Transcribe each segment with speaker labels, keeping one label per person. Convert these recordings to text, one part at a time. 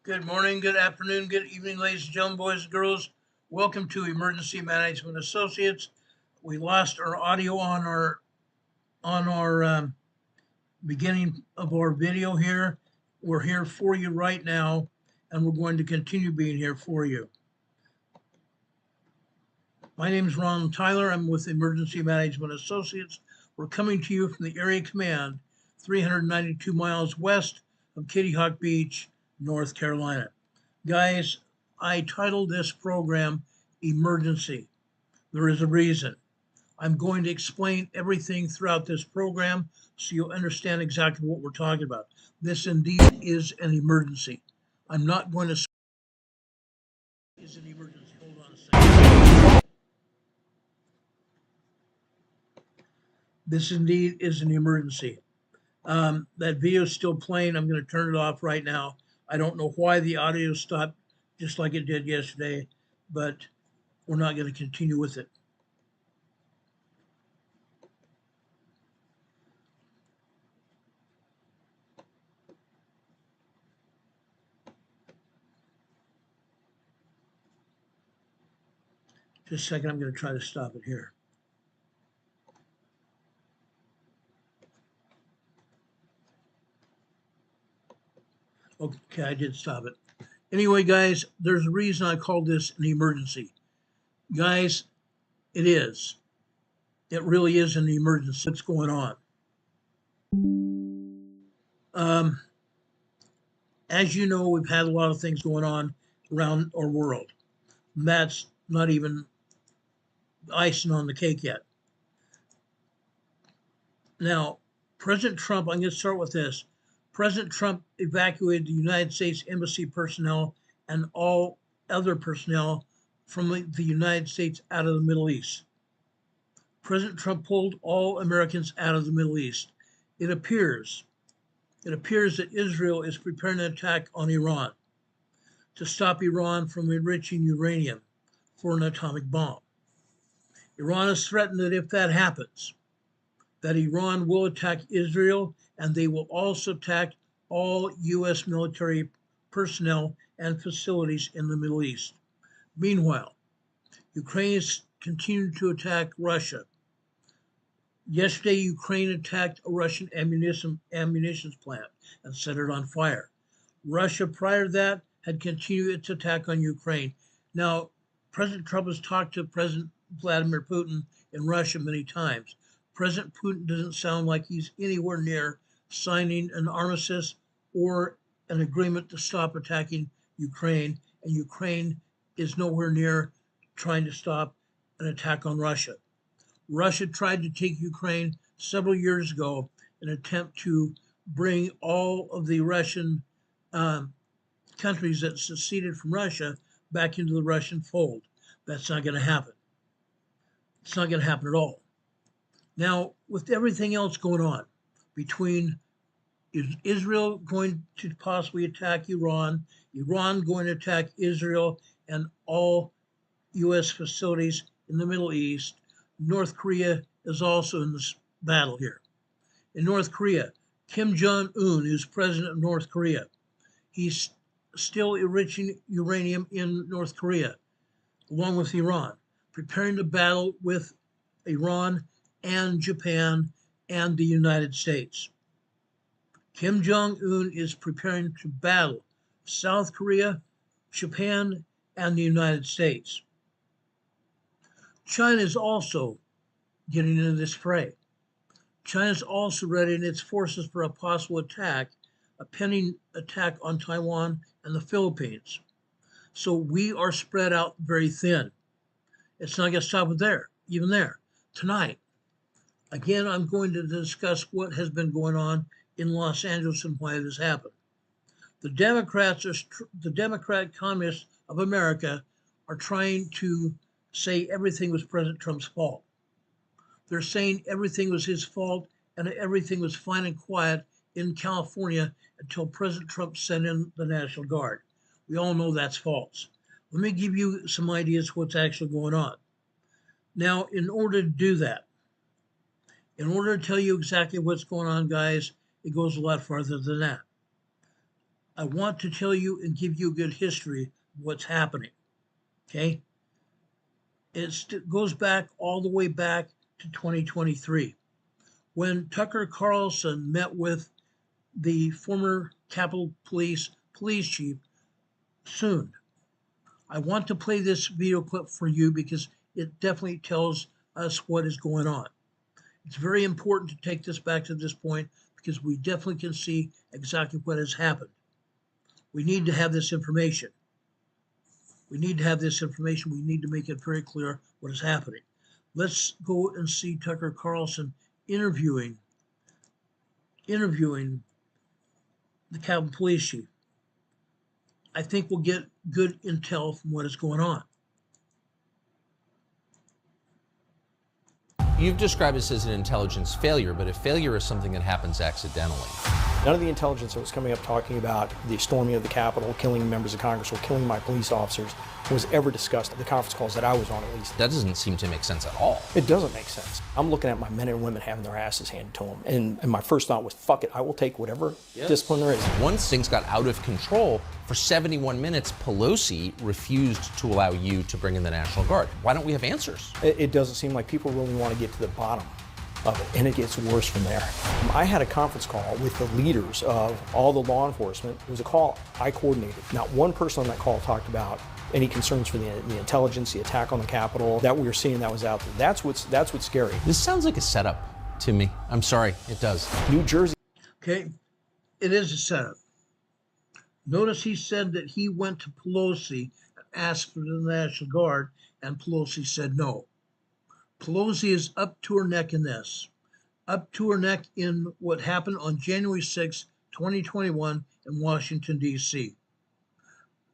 Speaker 1: Good morning, good afternoon, good evening, ladies and gentlemen, boys and girls. Welcome to Emergency Management Associates. We lost our audio on our beginning of our video here. We're here for you right now, and we're going to continue being here for you. My name is Ron Tyler. I'm with Emergency Management Associates. We're coming to you from the Area Command, 392 miles west of Kitty Hawk Beach, North Carolina. Guys, I titled this program Emergency. There is a reason. I'm going to explain everything throughout this program so you'll understand exactly what we're talking about. This indeed is an emergency. I'm not going to say it's an emergency. Hold on a second. This indeed is an emergency. That video is still playing. I'm going to turn it off right now. I don't know why the audio stopped just like it did yesterday, but we're not going to continue with it. Just a second, I'm going to try to stop it here. Okay, I did stop it. Anyway, guys, there's a reason I called this an emergency. Guys, it is. It really is an emergency. What's going on? As you know, we've had a lot of things going on around our world. And that's not even icing on the cake yet. Now, President Trump, I'm going to start with this. President Trump evacuated the United States Embassy personnel and all other personnel from the United States out of the Middle East. President Trump pulled all Americans out of the Middle East. It appears that Israel is preparing an attack on Iran to stop Iran from enriching uranium for an atomic bomb. Iran has threatened that if that happens, that Iran will attack Israel, and they will also attack all U.S. military personnel and facilities in the Middle East. Meanwhile, Ukraine is continuing to attack Russia. Yesterday, Ukraine attacked a Russian ammunition plant and set it on fire. Russia, prior to that, had continued its attack on Ukraine. Now, President Trump has talked to President Vladimir Putin in Russia many times. President Putin doesn't sound like he's anywhere near signing an armistice or an agreement to stop attacking Ukraine, and Ukraine is nowhere near trying to stop an attack on Russia. Russia tried to take Ukraine several years ago in an attempt to bring all of the Russian countries that seceded from Russia back into the Russian fold. That's not going to happen. It's not going to happen at all. Now, with everything else going on between Israel going to possibly attack Iran, Iran going to attack Israel and all U.S. facilities in the Middle East, North Korea is also in this battle here. In North Korea, Kim Jong-un is president of North Korea. He's still enriching uranium in North Korea, along with Iran, preparing to battle with Iran and Japan and the United States. Kim Jong-un is preparing to battle South Korea, Japan, and the United States. China is also getting into this fray. China is also readying its forces for a possible attack, a pending attack on Taiwan and the Philippines. So we are spread out very thin. It's not going to stop with there, even there. Tonight, again, I'm going to discuss what has been going on in Los Angeles and why this happened. The Democratic Communists of America are trying to say everything was President Trump's fault. They're saying everything was his fault and everything was fine and quiet in California until President Trump sent in the National Guard. We all know that's false. Let me give you some ideas what's actually going on. Now, in order to do that, in order to tell you exactly what's going on, guys, it goes a lot farther than that. I want to tell you and give you a good history of what's happening. Okay? It goes back all the way back to 2023 when Tucker Carlson met with the former Capitol Police chief, Soon. I want to play this video clip for you because it definitely tells us what is going on. It's very important to take this back to this point because we definitely can see exactly what has happened. We need to have this information. We need to have this information. We need to make it very clear what is happening. Let's go and see Tucker Carlson interviewing the Capitol Police chief. I think we'll get good intel from what is going on.
Speaker 2: You've described this as an intelligence failure, but a failure is something that happens accidentally.
Speaker 3: None of the intelligence that was coming up talking about the storming of the Capitol, killing members of Congress, or killing my police officers was ever discussed at the conference calls that I was on, at least.
Speaker 2: That doesn't seem to make sense at all.
Speaker 3: It doesn't make sense. I'm looking at my men and women having their asses handed to them, and my first thought was, fuck it, I will take whatever discipline there is.
Speaker 2: Once things got out of control, for 71 minutes, Pelosi refused to allow you to bring in the National Guard. Why don't we have answers?
Speaker 3: It doesn't seem like people really want to get to the bottom of it, and it gets worse from there. I had a conference call with the leaders of all the law enforcement. It was a call I coordinated. Not one person on that call talked about any concerns for the intelligence, the attack on the Capitol that we were seeing that was out there. That's what's scary.
Speaker 2: This sounds like a setup to me. I'm sorry, it does.
Speaker 3: New Jersey.
Speaker 1: Okay, it is a setup. Notice he said that he went to Pelosi and asked for the National Guard, and Pelosi said no. Pelosi is up to her neck in this, up to her neck in what happened on January 6, 2021 in Washington, D.C.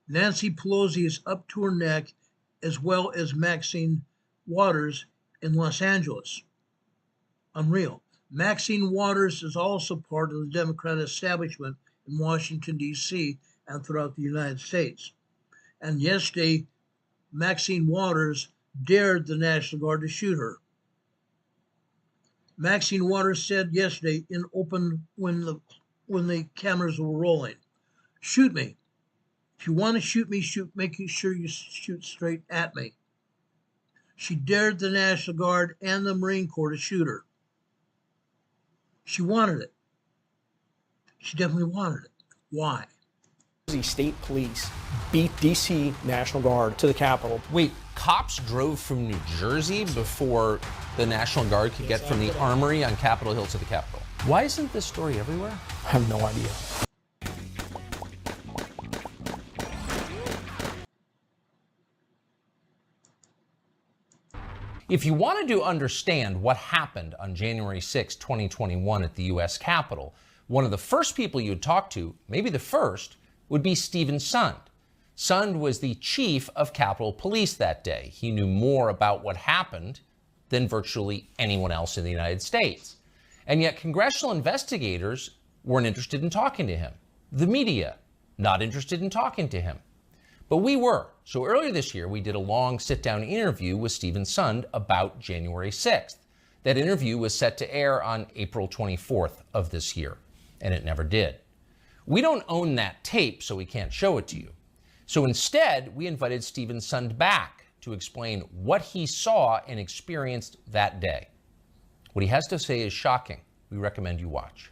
Speaker 1: Nancy Pelosi is up to her neck, as well as Maxine Waters in Los Angeles. Unreal. Maxine Waters is also part of the Democratic establishment in Washington, D.C. and throughout the United States. And yesterday, Maxine Waters dared the National Guard to shoot her. Maxine Waters said yesterday in open when the cameras were rolling, "Shoot me. If you want to shoot me, make sure you shoot straight at me." She dared the National Guard and the Marine Corps to shoot her. She wanted it. She definitely wanted it. Why?
Speaker 3: State police beat DC National Guard to the Capitol.
Speaker 2: Wait, cops drove from New Jersey before the National Guard could get from the Armory on Capitol Hill to the Capitol. Why isn't this story everywhere?
Speaker 3: I have no idea.
Speaker 2: If you wanted to understand what happened on January 6, 2021 at the U.S. Capitol, one of the first people you'd talk to, maybe the first, would be Stephen Sund. Sund was the chief of Capitol Police that day. He knew more about what happened than virtually anyone else in the United States. And yet congressional investigators weren't interested in talking to him. The media, not interested in talking to him. But we were. So earlier this year, we did a long sit-down interview with Stephen Sund about January 6th. That interview was set to air on April 24th of this year, and it never did. We don't own that tape, so we can't show it to you. So instead, we invited Stephen Sund back to explain what he saw and experienced that day. What he has to say is shocking. We recommend you watch.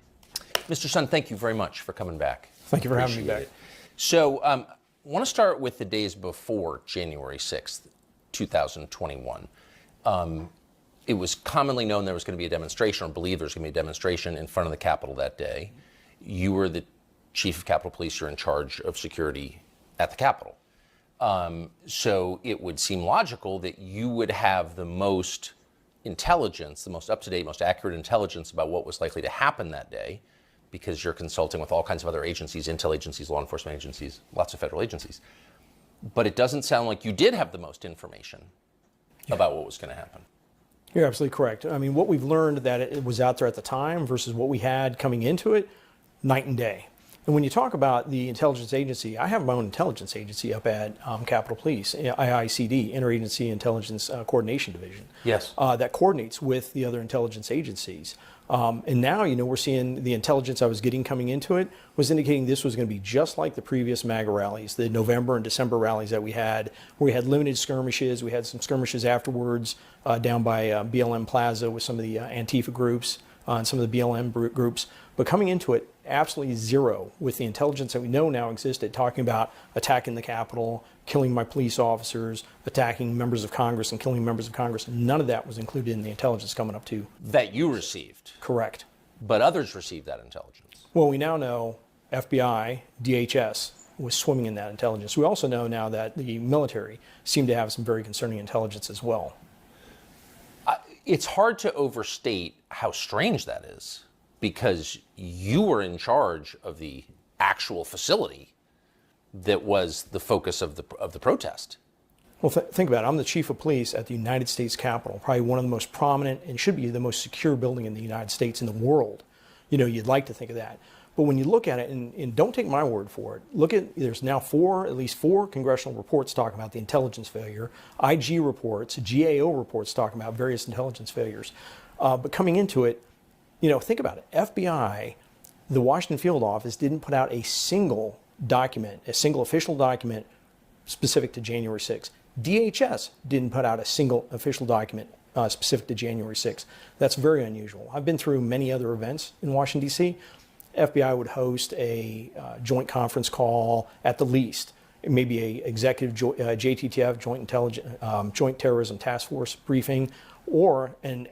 Speaker 2: Mr. Sund, thank you very much for coming back.
Speaker 3: Thank you for having me back.
Speaker 2: So I want to start with the days before January 6th, 2021. It was commonly known there was going to be a demonstration, or believed there was going to be a demonstration in front of the Capitol that day. You were the chief of Capitol Police. You're in charge of security at the Capitol. So it would seem logical that you would have the most intelligence, the most up-to-date, most accurate intelligence about what was likely to happen that day, because you're consulting with all kinds of other agencies, intel agencies, law enforcement agencies, lots of federal agencies. But it doesn't sound like you did have the most information about what was going to happen.
Speaker 3: You're absolutely correct. I mean, what we've learned that it was out there at the time versus what we had coming into it, night and day. And when you talk about the intelligence agency, I have my own intelligence agency up at Capitol Police, IICD, Interagency Intelligence Coordination Division.
Speaker 2: Yes.
Speaker 3: That coordinates with the other intelligence agencies. And now, we're seeing the intelligence I was getting coming into it was indicating this was going to be just like the previous MAGA rallies, the November and December rallies that we had, where we had limited skirmishes. We had some skirmishes afterwards down by BLM Plaza with some of the Antifa groups and some of the BLM groups. But coming into it, absolutely zero with the intelligence that we know now existed, talking about attacking the Capitol, killing my police officers, attacking members of Congress and killing members of Congress. None of that was included in the intelligence coming up to.
Speaker 2: That you received.
Speaker 3: Correct.
Speaker 2: But others received that intelligence.
Speaker 3: Well, we now know FBI, DHS was swimming in that intelligence. We also know now that the military seemed to have some very concerning intelligence as well.
Speaker 2: It's hard to overstate how strange that is, because you were in charge of the actual facility that was the focus of the protest.
Speaker 3: Well, think about it. I'm the chief of police at the United States Capitol, probably one of the most prominent and should be the most secure building in the United States, in the world. You'd like to think of that. But when you look at it, and don't take my word for it, there's now at least four congressional reports talking about the intelligence failure, IG reports, GAO reports talking about various intelligence failures. But coming into it, think about it. FBI, the Washington field office, didn't put out a single document, a single official document specific to January 6th. DHS didn't put out a single official document specific to January 6th. That's very unusual. I've been through many other events in Washington, D.C. FBI would host a joint conference call at the least, maybe a executive JTTF, Joint Terrorism Task Force briefing, and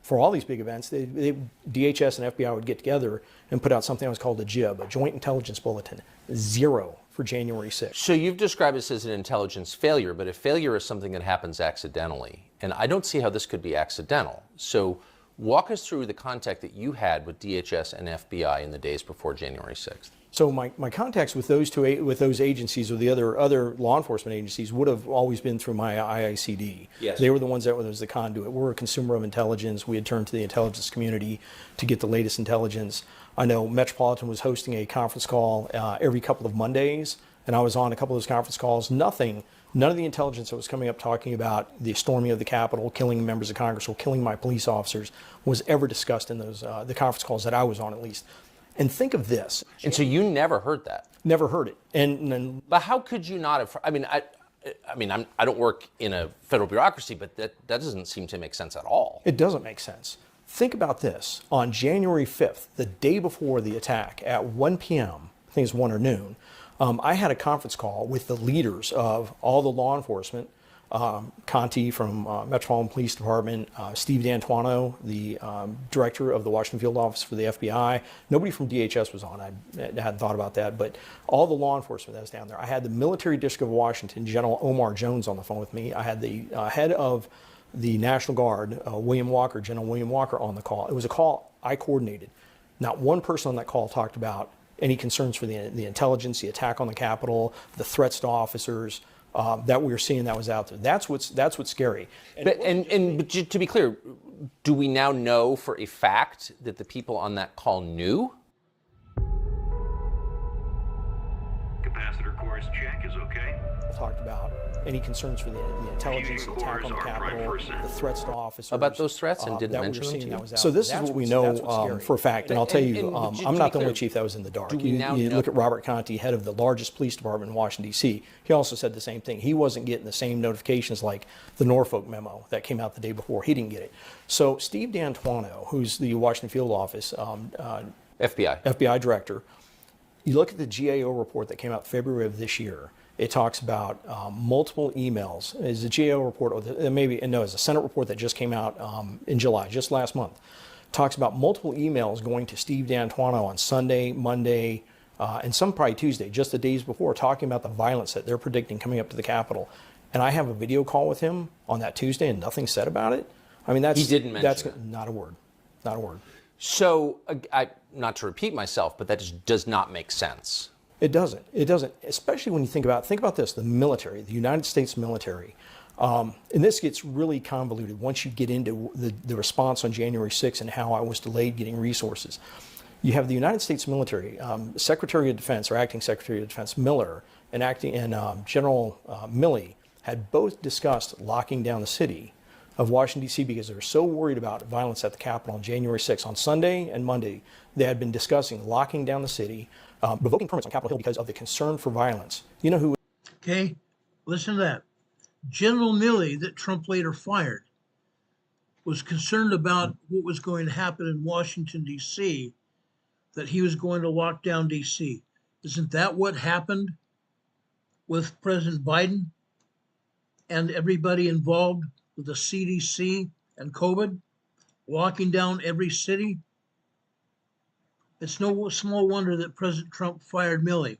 Speaker 3: for all these big events, DHS and FBI would get together and put out something that was called a JIB, a Joint Intelligence Bulletin. Zero for January 6th.
Speaker 2: So you've described this as an intelligence failure, but a failure is something that happens accidentally. And I don't see how this could be accidental. So walk us through the contact that you had with DHS and FBI in the days before January 6th.
Speaker 3: So my contacts with those agencies or the other law enforcement agencies would have always been through my IICD. Yes. They were the ones that was the conduit. We're a consumer of intelligence. We had turned to the intelligence community to get the latest intelligence. I know Metropolitan was hosting a conference call every couple of Mondays, and I was on a couple of those conference calls. None of the intelligence that was coming up talking about the storming of the Capitol, killing members of Congress, or killing my police officers was ever discussed in those the conference calls that I was on, at least. And think of this.
Speaker 2: And so you never heard that?
Speaker 3: Never heard it.
Speaker 2: But how could you not have? I don't work in a federal bureaucracy, but that doesn't seem to make sense at all.
Speaker 3: It doesn't make sense. Think about this. On January 5th, the day before the attack, at 1 p.m., I think it's 1 or noon, I had a conference call with the leaders of all the law enforcement, Conti from Metropolitan Police Department, Steve D'Antuono, the director of the Washington Field Office for the FBI. Nobody from DHS was on. I hadn't thought about that, but all the law enforcement that was down there. I had the Military District of Washington, General Omar Jones, on the phone with me. I had the head of the National Guard, General William Walker, on the call. It was a call I coordinated. Not one person on that call talked about any concerns for the intelligence, the attack on the Capitol, the threats to officers that we were seeing that was out there. That's what's scary.
Speaker 2: But to be clear, do we now know for a fact that the people on that call knew?
Speaker 4: Capacitor course check is okay.
Speaker 3: Talked about any concerns for the intelligence, the attack on the Capitol, the threats to officers.
Speaker 2: About those threats, and didn't mention them to you?
Speaker 3: So this is what we know for a fact, and I'll tell you, I'm not the only chief that was in the dark. You look at Robert Conti, head of the largest police department in Washington, D.C., he also said the same thing. He wasn't getting the same notifications like the Norfolk memo that came out the day before. He didn't get it. So Steve D'Antuono, who's the Washington Field Office FBI director, you look at the GAO report that came out February of this year. It talks about multiple emails. It's a GAO report, or it's a Senate report that just came out in July, just last month. Talks about multiple emails going to Steve D'Antuono on Sunday, Monday, and some probably Tuesday, just the days before, talking about the violence that they're predicting coming up to the Capitol. And I have a video call with him on that Tuesday, and nothing said about it. I mean,
Speaker 2: he didn't mention it.
Speaker 3: Not a word. Not a word.
Speaker 2: So, not to repeat myself, but that just does not make sense.
Speaker 3: It doesn't. It doesn't, especially when you think about this, the military, the United States military. And this gets really convoluted once you get into the response on January 6th and how I was delayed getting resources. You have the United States military, Secretary of Defense or Acting Secretary of Defense Miller and General Milley had both discussed locking down the city of Washington, D.C., because they were so worried about violence at the Capitol on January 6th. On Sunday and Monday, they had been discussing locking down the city, revoking permits on Capitol Hill because of the concern for violence. You know who?
Speaker 1: Okay, listen to that. General Milley, that Trump later fired, was concerned about what was going to happen in Washington, D.C., that he was going to lock down D.C. Isn't that what happened with President Biden and everybody involved with the CDC and COVID, locking down every city? It's no small wonder that President Trump fired Milley.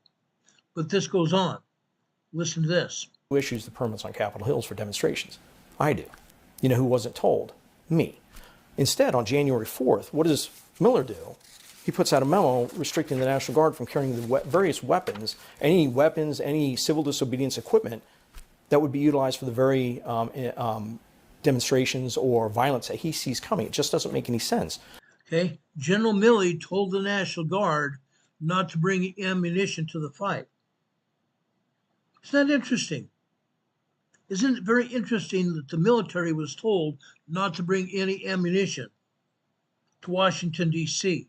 Speaker 1: But this goes on. Listen to this.
Speaker 3: Who issues the permits on Capitol Hills for demonstrations? I do. You know who wasn't told? Me. Instead, on January 4th, what does Miller do? He puts out a memo restricting the National Guard from carrying the various weapons, any civil disobedience equipment that would be utilized for the very demonstrations or violence that he sees coming. It just doesn't make any sense.
Speaker 1: Okay, General Milley told the National Guard not to bring ammunition to the fight. Isn't that interesting? Isn't it very interesting that the military was told not to bring any ammunition to Washington, D.C.?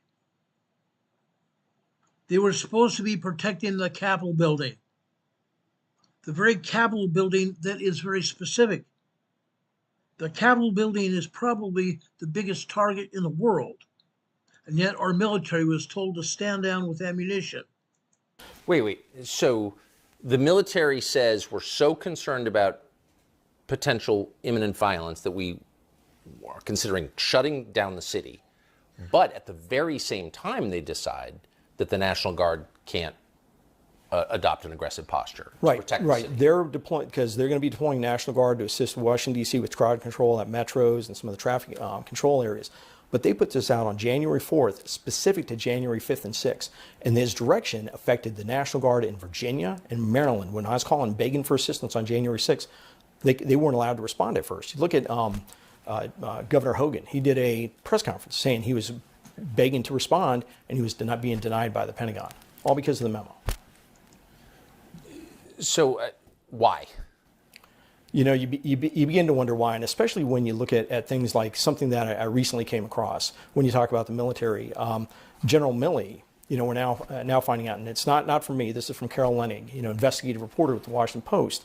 Speaker 1: They were supposed to be protecting the Capitol building, the very Capitol building that is very specific. The Capitol building is probably the biggest target in the world, and yet our military was told to stand down with ammunition.
Speaker 2: Wait. So the military says we're so concerned about potential imminent violence that we are considering shutting down the city, but at the very same time they decide that the National Guard can't adopt an aggressive posture to protect the city.
Speaker 3: They're deploying because they're going to be deploying National Guard to assist Washington, D.C. with crowd control at metros and some of the traffic control areas. But they put this out on January 4th, specific to January 5th and 6th. And this direction affected the National Guard in Virginia and Maryland. When I was calling, begging for assistance on January 6th, they weren't allowed to respond at first. You look at Governor Hogan. He did a press conference saying he was begging to respond, and he was not being denied by the Pentagon, all because of the memo.
Speaker 2: So why?
Speaker 3: You know, you begin to wonder why, and especially when you look at things like something that I recently came across when you talk about the military. General Milley, you know, we're now finding out, and it's not from me. This is from Carol Lenig, you know, investigative reporter with the Washington Post,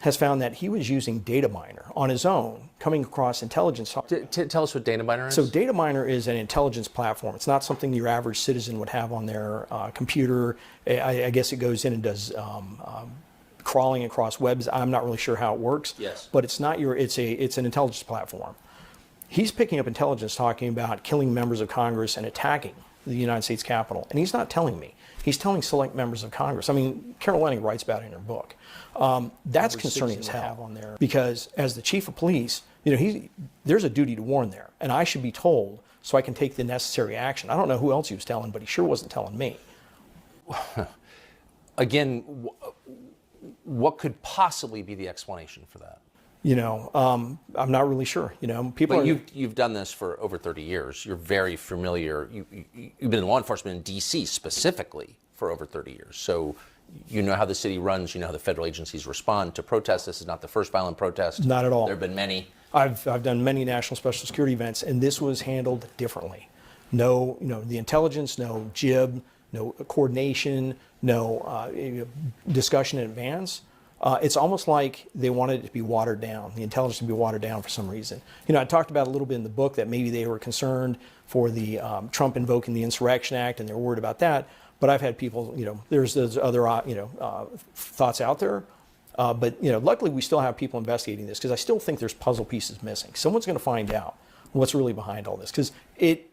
Speaker 3: has found that he was using data miner on his own, coming across intelligence.
Speaker 2: Tell us what data miner is.
Speaker 3: So data miner is an intelligence platform. It's not something your average citizen would have on their computer. I guess it goes in and does crawling across webs. I'm not really sure how it works.
Speaker 2: Yes.
Speaker 3: But it's not it's an intelligence platform. He's picking up intelligence talking about killing members of Congress and attacking the United States Capitol. And he's not telling me. He's telling select members of Congress. I mean, Carol Lenig writes about it in her book. That's concerning as hell on there, because as the chief of police, you know, there's a duty to warn there, and I should be told so I can take the necessary action. I don't know who else he was telling, but he sure wasn't telling me.
Speaker 2: Again, what could possibly be the explanation for that?
Speaker 3: You know, I'm not really sure. You know,
Speaker 2: You've done this for over 30 years. You're very familiar. You've been in law enforcement in D.C. specifically for over 30 years. So you know how the city runs. You know how the federal agencies respond to protests. This is not the first violent protest.
Speaker 3: Not at all.
Speaker 2: There have been many.
Speaker 3: I've done many national special security events, and this was handled differently. No, you know, the intelligence, no jib, no coordination, no discussion in advance. It's almost like they wanted it to be watered down, the intelligence to be watered down for some reason. You know, I talked about a little bit in the book that maybe they were concerned for the Trump invoking the Insurrection Act, and they're worried about that. But I've had people, you know, there's other, thoughts out there. But, you know, luckily we still have people investigating this, because I still think there's puzzle pieces missing. Someone's going to find out what's really behind all this, because it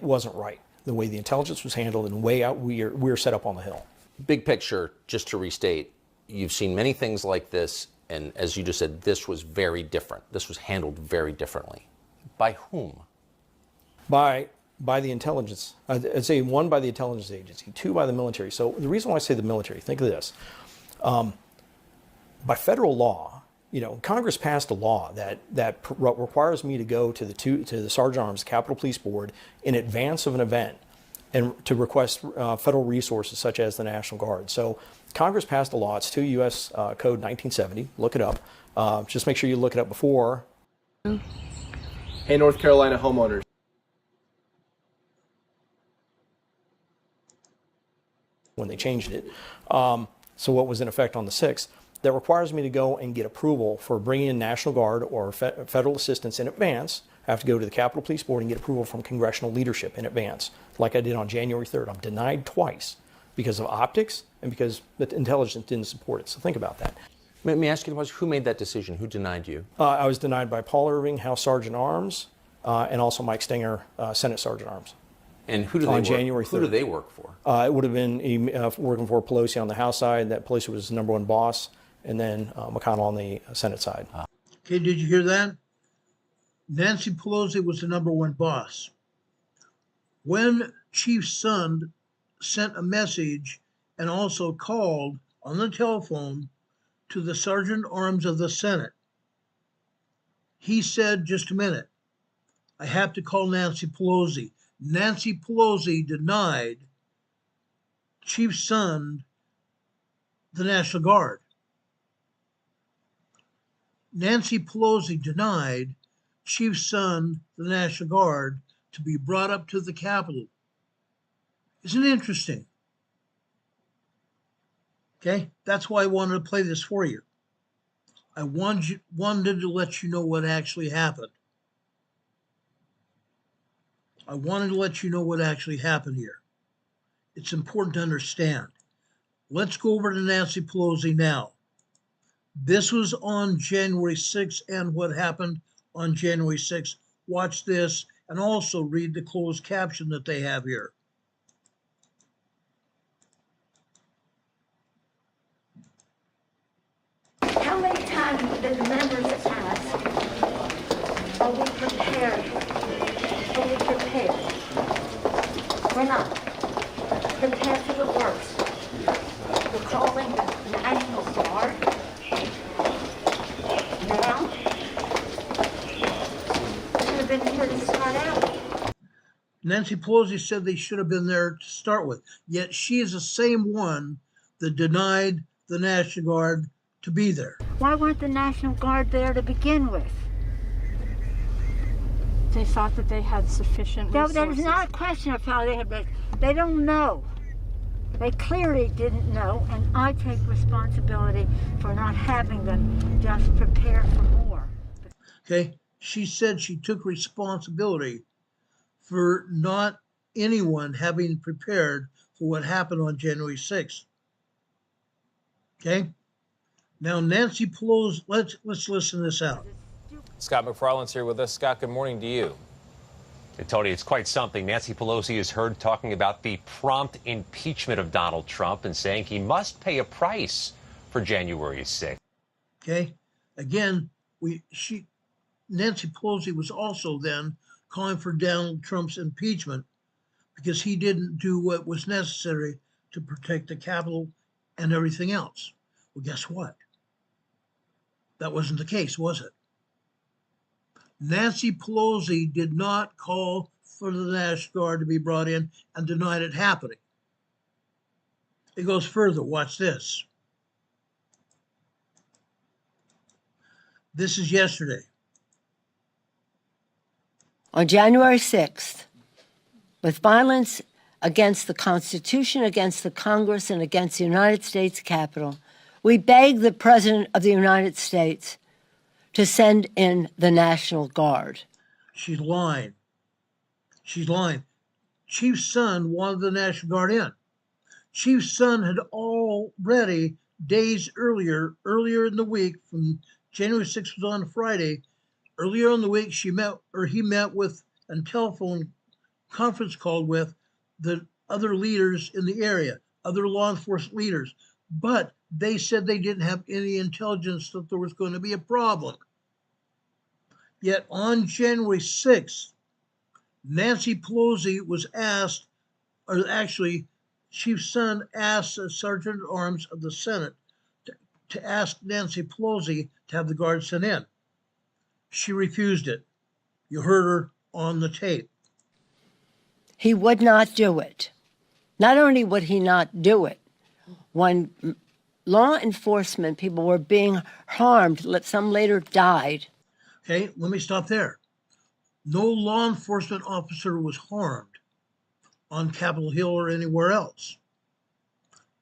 Speaker 3: wasn't right, the way the intelligence was handled and the way we're set up on the Hill.
Speaker 2: Big picture, just to restate, you've seen many things like this, and as you just said, this was very different. This was handled very differently. By whom?
Speaker 3: By the intelligence. I'd say 1, by the intelligence agency, 2, by the military. So the reason why I say the military, think of this. By federal law, you know, Congress passed a law that requires me to go to the Sergeant Arms, Capitol Police Board, in advance of an event, and to request federal resources such as the National Guard. So Congress passed a law. It's 2 U.S. Code 1970. Look it up. Just make sure you look it up before
Speaker 5: Hey, North Carolina homeowners.
Speaker 3: When they changed it. So what was in effect on the 6th, that requires me to go and get approval for bringing in National Guard or federal assistance in advance. I have to go to the Capitol Police Board and get approval from congressional leadership in advance, like I did on January 3rd. I'm denied twice because of optics and because the intelligence didn't support it. So think about that.
Speaker 2: Let me ask you the question, who made that decision? Who denied you?
Speaker 3: I was denied by Paul Irving, House Sergeant Arms, and also Mike Stenger, Senate Sergeant Arms.
Speaker 2: And who do they
Speaker 3: on
Speaker 2: work,
Speaker 3: January 3rd.
Speaker 2: Who do they work for?
Speaker 3: It would have been working for Pelosi on the House side. That Pelosi was the #1 boss, and then McConnell on the Senate side.
Speaker 1: Okay, did you hear that? Nancy Pelosi was the #1 boss. When Chief Sund sent a message and also called on the telephone to the Sergeant Arms of the Senate, he said, just a minute, I have to call Nancy Pelosi. Nancy Pelosi denied Chief Sund the National Guard. Nancy Pelosi denied Chief Sund the National Guard to be brought up to the Capitol. Isn't it interesting? Okay, that's why I wanted to play this for you. I wanted to let you know what actually happened. I wanted to let you know what actually happened here. It's important to understand. Let's go over to Nancy Pelosi now. This was on January 6th and what happened on January 6th. Watch this and also read the closed caption that they have here.
Speaker 6: How many times did the members ask, are we prepared? Are we prepared? We're not. Prepare for the worst. We're calling the National Guard now. Should have been here to start out.
Speaker 1: Nancy Pelosi said they should have been there to start with, yet she is the same one that denied the National Guard to be there.
Speaker 6: Why weren't the National Guard there to begin with?
Speaker 7: They thought that they had sufficient resources.
Speaker 6: That is not a question of how they had been. They don't know. They clearly didn't know, and I take responsibility for not having them just prepare for more.
Speaker 1: Okay, she said she took responsibility for not anyone having prepared for what happened on January 6th. Okay, now Nancy Pelosi, let's listen this out.
Speaker 8: Scott McFarland's here with us. Scott, good morning to you.
Speaker 9: Hey, Tony, it's quite something. Nancy Pelosi is heard talking about the prompt impeachment of Donald Trump and saying he must pay a price for January 6th.
Speaker 1: Okay, again, Nancy Pelosi was also then calling for Donald Trump's impeachment because he didn't do what was necessary to protect the Capitol and everything else. Well, guess what? That wasn't the case, was it? Nancy Pelosi did not call for the National Guard to be brought in and denied it happening. It goes further. Watch this. This is yesterday.
Speaker 10: On January 6th, with violence against the Constitution, against the Congress, and against the United States Capitol, we beg the President of the United States to send in the National Guard.
Speaker 1: She's lying. She's lying. Chief Sund wanted the National Guard in. Chief Sund had already, days earlier in the week, from January 6th was on Friday, earlier in the week he met with and telephone conference called with the other leaders in the area, other law enforcement leaders. But they said they didn't have any intelligence that there was going to be a problem. Yet on January 6th, Nancy Pelosi was asked, or actually Chief Sund asked the Sergeant at Arms of the Senate to ask Nancy Pelosi to have the Guard sent in. She refused it. You heard her on the tape.
Speaker 10: He would not do it. Not only would he not do it, when law enforcement people were being harmed, some later died.
Speaker 1: Okay, let me stop there. No law enforcement officer was harmed on Capitol Hill or anywhere else.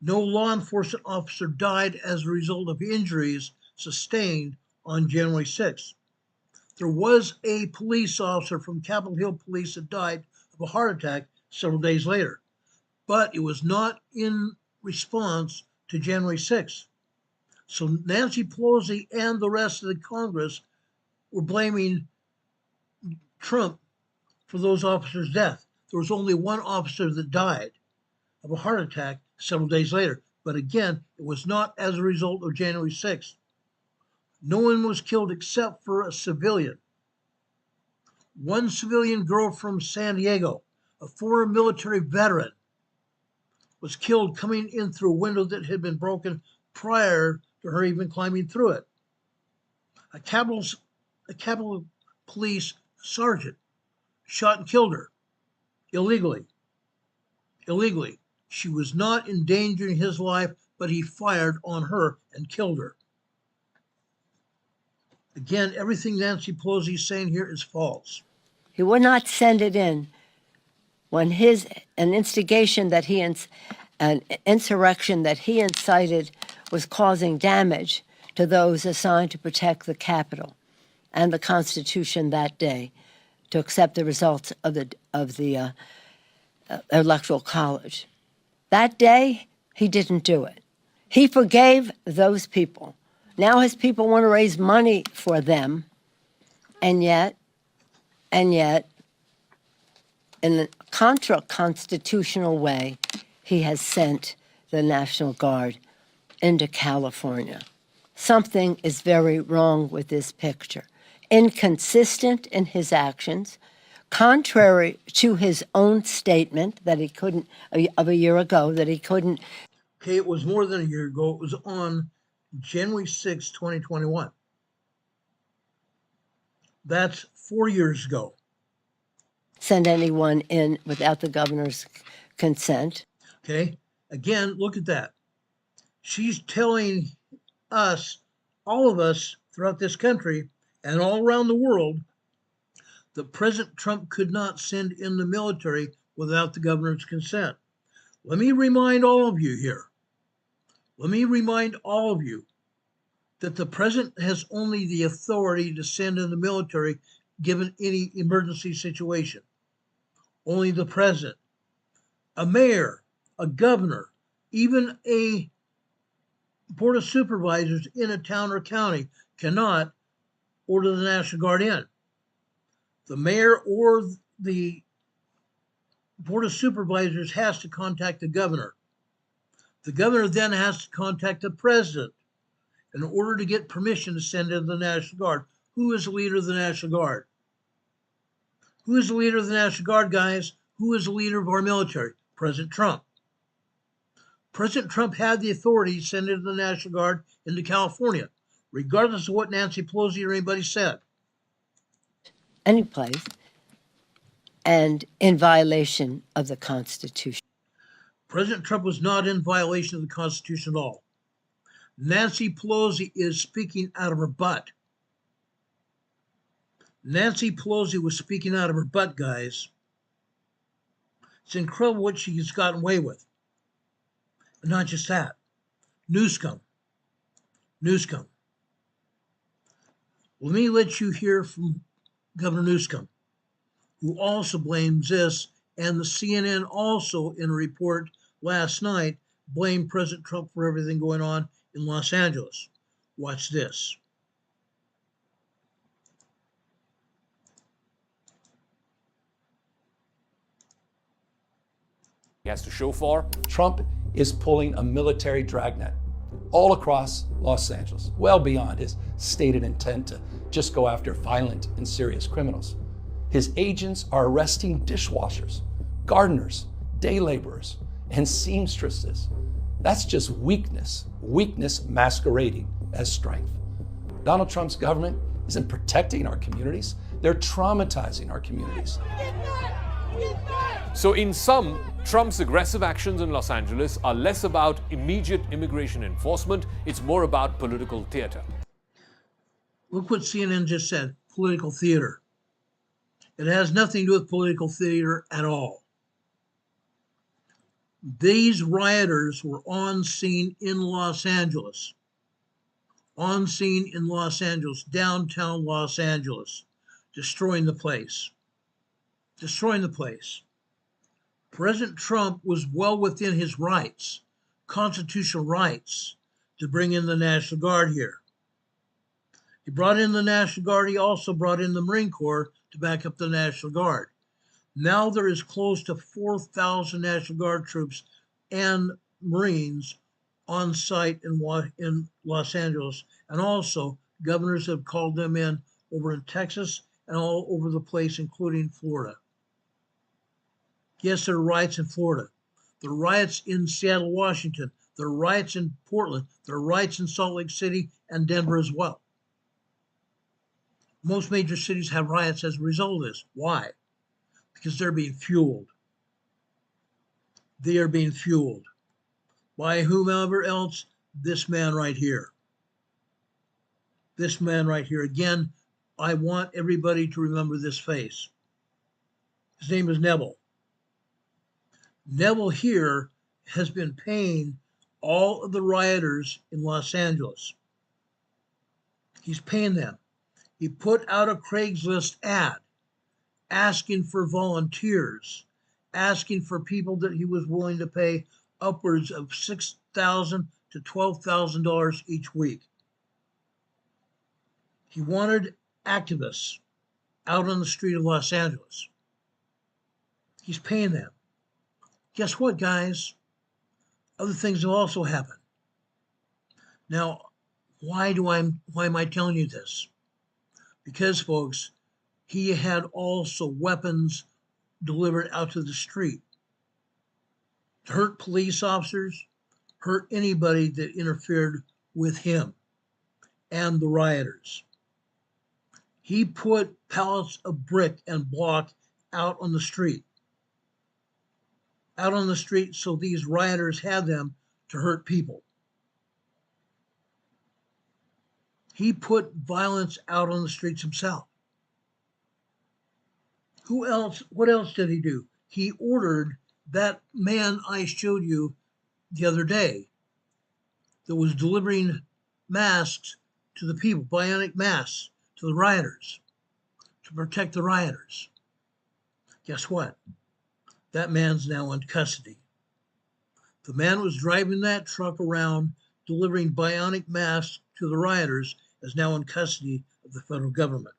Speaker 1: No law enforcement officer died as a result of injuries sustained on January 6th. There was a police officer from Capitol Hill Police that died of a heart attack several days later, but it was not in response to January 6th. So Nancy Pelosi and the rest of the Congress were blaming Trump for those officers' death. There was only one officer that died of a heart attack several days later. But again, it was not as a result of January 6th. No one was killed except for a civilian. One civilian girl from San Diego, a former military veteran, was killed coming in through a window that had been broken prior to her even climbing through it. A Capitol Police sergeant shot and killed her illegally. She was not endangering his life, but he fired on her and killed her. Again, everything Nancy Pelosi is saying here is false.
Speaker 10: He would not send it in when an insurrection that he incited was causing damage to those assigned to protect the Capitol and the Constitution that day, to accept the results of the Electoral College. That day, he didn't do it. He forgave those people. Now his people want to raise money for them, and yet, in a contra-constitutional way, he has sent the National Guard into California. Something is very wrong with this picture. Inconsistent in his actions, contrary to his own statement that he couldn't, of a year ago, that he couldn't.
Speaker 1: Okay, it was more than a year ago. It was on January 6, 2021. That's 4 years ago.
Speaker 10: Send anyone in without the governor's consent.
Speaker 1: Okay, again, look at that. She's telling us, all of us throughout this country and all around the world, that President Trump could not send in the military without the governor's consent. Let me remind all of you here. Let me remind all of you that the president has only the authority to send in the military given any emergency situation. Only the president. A mayor, a governor, even a board of supervisors in a town or county cannot order the National Guard in. The mayor or the board of supervisors has to contact the governor. The governor then has to contact the president in order to get permission to send in the National Guard. Who is the leader of the National Guard? Who is the leader of the National Guard, guys? Who is the leader of our military? President Trump. President Trump had the authority to send in the National Guard into California, regardless of what Nancy Pelosi or anybody said.
Speaker 10: Any place, and in violation of the Constitution.
Speaker 1: President Trump was not in violation of the Constitution at all. Nancy Pelosi is speaking out of her butt. Nancy Pelosi was speaking out of her butt, guys. It's incredible what she has gotten away with. And not just that. Newscom. Let me let you hear from Governor Newsom, who also blames this, and the CNN also, in a report last night, blamed President Trump for everything going on in Los Angeles. Watch this.
Speaker 11: He has to show for.
Speaker 12: Trump is pulling a military dragnet all across Los Angeles, well beyond his stated intent to just go after violent and serious criminals. His agents are arresting dishwashers, gardeners, day laborers, and seamstresses. That's just weakness masquerading as strength. Donald Trump's government isn't protecting our communities, they're traumatizing our communities.
Speaker 11: So in sum, Trump's aggressive actions in Los Angeles are less about immediate immigration enforcement, it's more about political theater.
Speaker 1: Look what CNN just said. political theater. It has nothing to do with political theater at all. These rioters were on scene in Los Angeles. On scene in Los Angeles, downtown Los Angeles, destroying the place. Destroying the place. President Trump was well within his rights, constitutional rights, to bring in the National Guard here. He brought in the National Guard. He also brought in the Marine Corps to back up the National Guard. Now there is close to 4,000 National Guard troops and Marines on site in Los Angeles. And also, governors have called them in over in Texas and all over the place, including Florida. Yes, there are riots in Florida. There are riots in Seattle, Washington. There are riots in Portland. There are riots in Salt Lake City and Denver as well. Most major cities have riots as a result of this. Why? Because they're being fueled. They are being fueled by whomever else. This man right here. This man right here. Again, I want everybody to remember this face. His name is Neville. Neville here has been paying all of the rioters in Los Angeles. He's paying them. He put out a Craigslist ad asking for volunteers, asking for people that he was willing to pay upwards of $6,000 to $12,000 each week. He wanted activists out on the street of Los Angeles. He's paying them. Guess what, guys? Other things have also happened. Now, why am I telling you this? Because, folks, he had also weapons delivered out to the street to hurt police officers, hurt anybody that interfered with him and the rioters. He put pallets of brick and block out on the street. Out on the street so these rioters had them to hurt people. He put violence out on the streets himself. Who else? What else did he do? He ordered that man I showed you the other day that was delivering masks to the people, bionic masks to the rioters, to protect the rioters. Guess what? That man's now in custody. The man was driving that truck around delivering bionic masks to the rioters is now in custody of the federal government.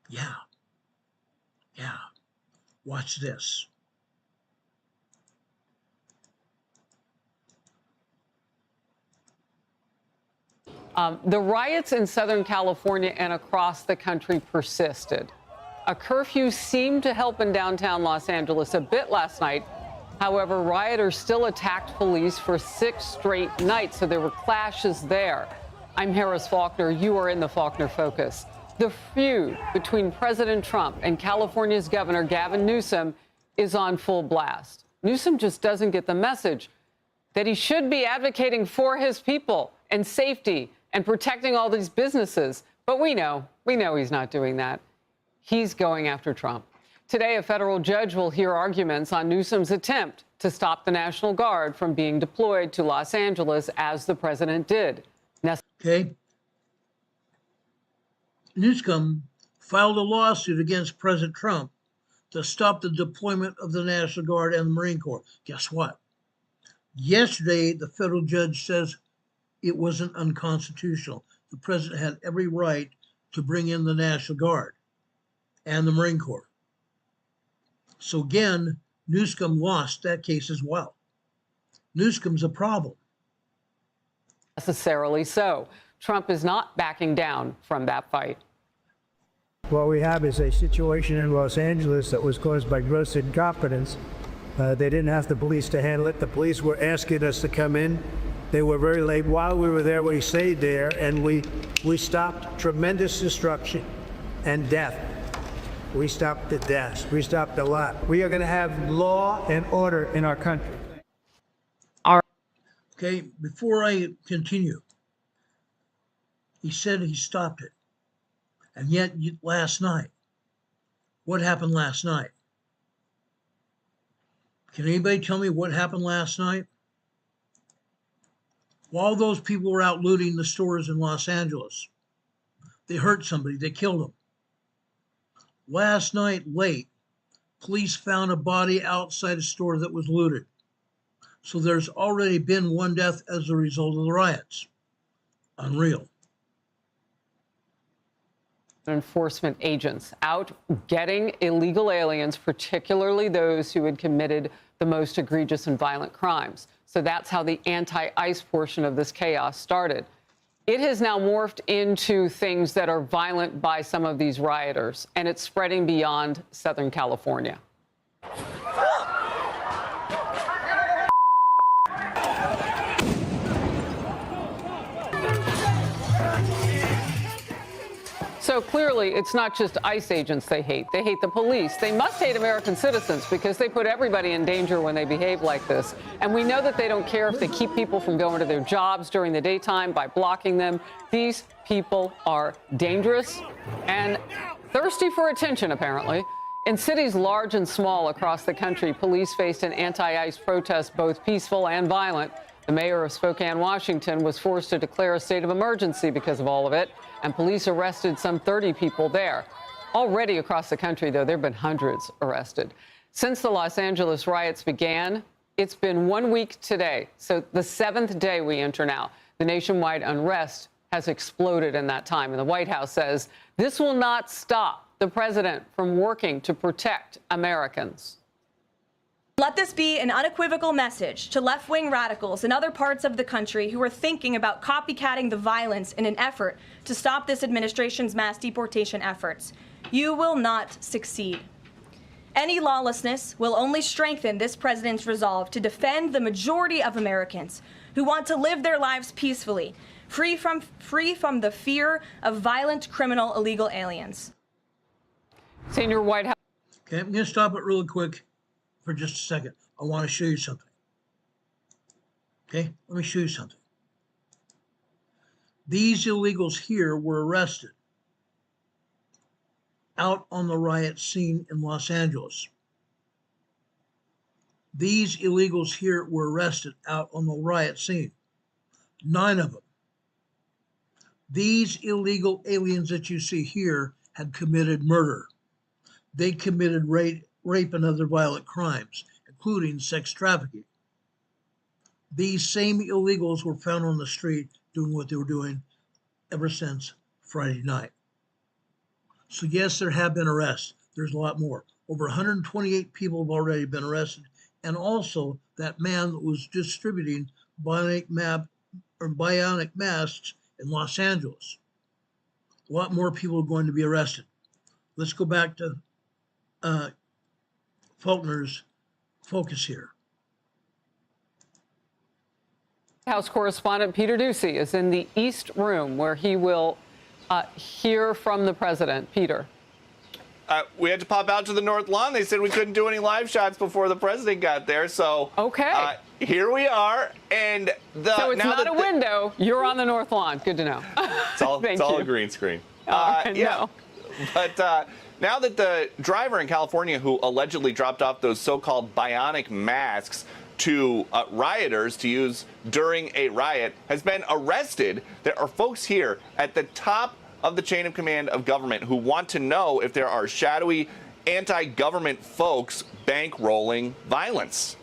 Speaker 1: Yeah. Watch this.
Speaker 13: The riots in Southern California and across the country persisted. A curfew seemed to help in downtown Los Angeles a bit last night. However, rioters still attacked police for 6 straight nights, so there were clashes there. I'm Harris Faulkner. You are in the Faulkner Focus. The feud between President Trump and California's Governor Gavin Newsom is on full blast. Newsom just doesn't get the message that he should be advocating for his people and safety and protecting all these businesses. But we know he's not doing that. He's going after Trump. Today, a federal judge will hear arguments on Newsom's attempt to stop the National Guard from being deployed to Los Angeles as the president did.
Speaker 1: Okay. Newsom filed a lawsuit against President Trump to stop the deployment of the National Guard and the Marine Corps. Guess what? Yesterday, the federal judge says it wasn't unconstitutional. The president had every right to bring in the National Guard and the Marine Corps. So again, Newsom lost that case as well. Newsom's a problem.
Speaker 13: Necessarily so. Trump is not backing down from that fight.
Speaker 14: What we have is a situation in Los Angeles that was caused by gross incompetence. They didn't have the police to handle it. The police were asking us to come in. They were very late. While we were there, we stayed there, and we stopped tremendous destruction and death. We stopped the deaths. We stopped a lot. We are going to have law and order in our country.
Speaker 1: Okay, before I continue, he said he stopped it. And yet, last night, what happened last night? Can anybody tell me what happened last night? While those people were out looting the stores in Los Angeles, they hurt somebody, they killed them. Last night, late, police found a body outside a store that was looted. So there's already been one death as a result of the riots. Unreal.
Speaker 13: Enforcement agents out getting illegal aliens, particularly those who had committed the most egregious and violent crimes. So that's how the anti-ICE portion of this chaos started. It has now morphed into things that are violent by some of these rioters, and it's spreading beyond Southern California. So clearly, it's not just ICE agents they hate. They hate the police. They must hate American citizens because they put everybody in danger when they behave like this. And we know that they don't care if they keep people from going to their jobs during the daytime by blocking them. These people are dangerous and thirsty for attention, apparently. In cities large and small across the country, police faced an anti-ICE protest, both peaceful and violent. The mayor of Spokane, Washington, was forced to declare a state of emergency because of all of it, and police arrested some 30 people there. Already across the country, though, there have been hundreds arrested. Since the Los Angeles riots began, it's been 1 week today, so the 7th day we enter now. The nationwide unrest has exploded in that time, and the White House says this will not stop the president from working to protect Americans.
Speaker 15: Let this be an unequivocal message to left-wing radicals in other parts of the country who are thinking about copycatting the violence in an effort to stop this administration's mass deportation efforts. You will not succeed. Any lawlessness will only strengthen this president's resolve to defend the majority of Americans who want to live their lives peacefully, free from the fear of violent, criminal, illegal aliens.
Speaker 13: Senior White House.
Speaker 1: Okay, I'm going to stop it really quick for just a second. I want to show you something. Okay, let me show you something. These illegals here were arrested out on the riot scene in Los Angeles. These illegals here were arrested out on the riot scene. 9 of them. These illegal aliens that you see here had committed murder. They committed rape and other violent crimes, including sex trafficking. These same illegals were found on the street doing what they were doing ever since Friday night. So yes, there have been arrests. There's a lot more. Over 128 people have already been arrested. And also that man that was distributing bionic masks in Los Angeles. A lot more people are going to be arrested. Let's go back to Faulkner's focus here.
Speaker 13: House correspondent Peter Doocy is in the East Room where he will hear from the president. Peter.
Speaker 16: We had to pop out to the North Lawn. They said we couldn't do any live shots before the president got there. So
Speaker 13: okay,
Speaker 16: here we are. And
Speaker 13: so it's not a window. You're on the North Lawn. Good to know.
Speaker 16: It's all, it's all a green screen. Yeah. But now that the driver in California who allegedly dropped off those so-called bionic masks to rioters to use during a riot has been arrested, there are folks here at the top of the chain of command of government who want to know if there are shadowy anti-government folks bankrolling violence.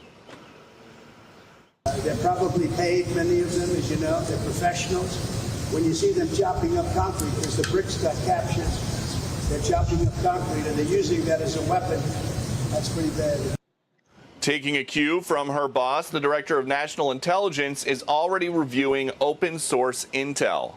Speaker 17: They're probably paid, many of them, as you know, they're professionals. When you see them chopping up concrete, because the bricks got captured, they're chopping up concrete and they're using that as a weapon. That's pretty bad.
Speaker 16: Taking a cue from her boss, the director of national intelligence is already reviewing open source intel.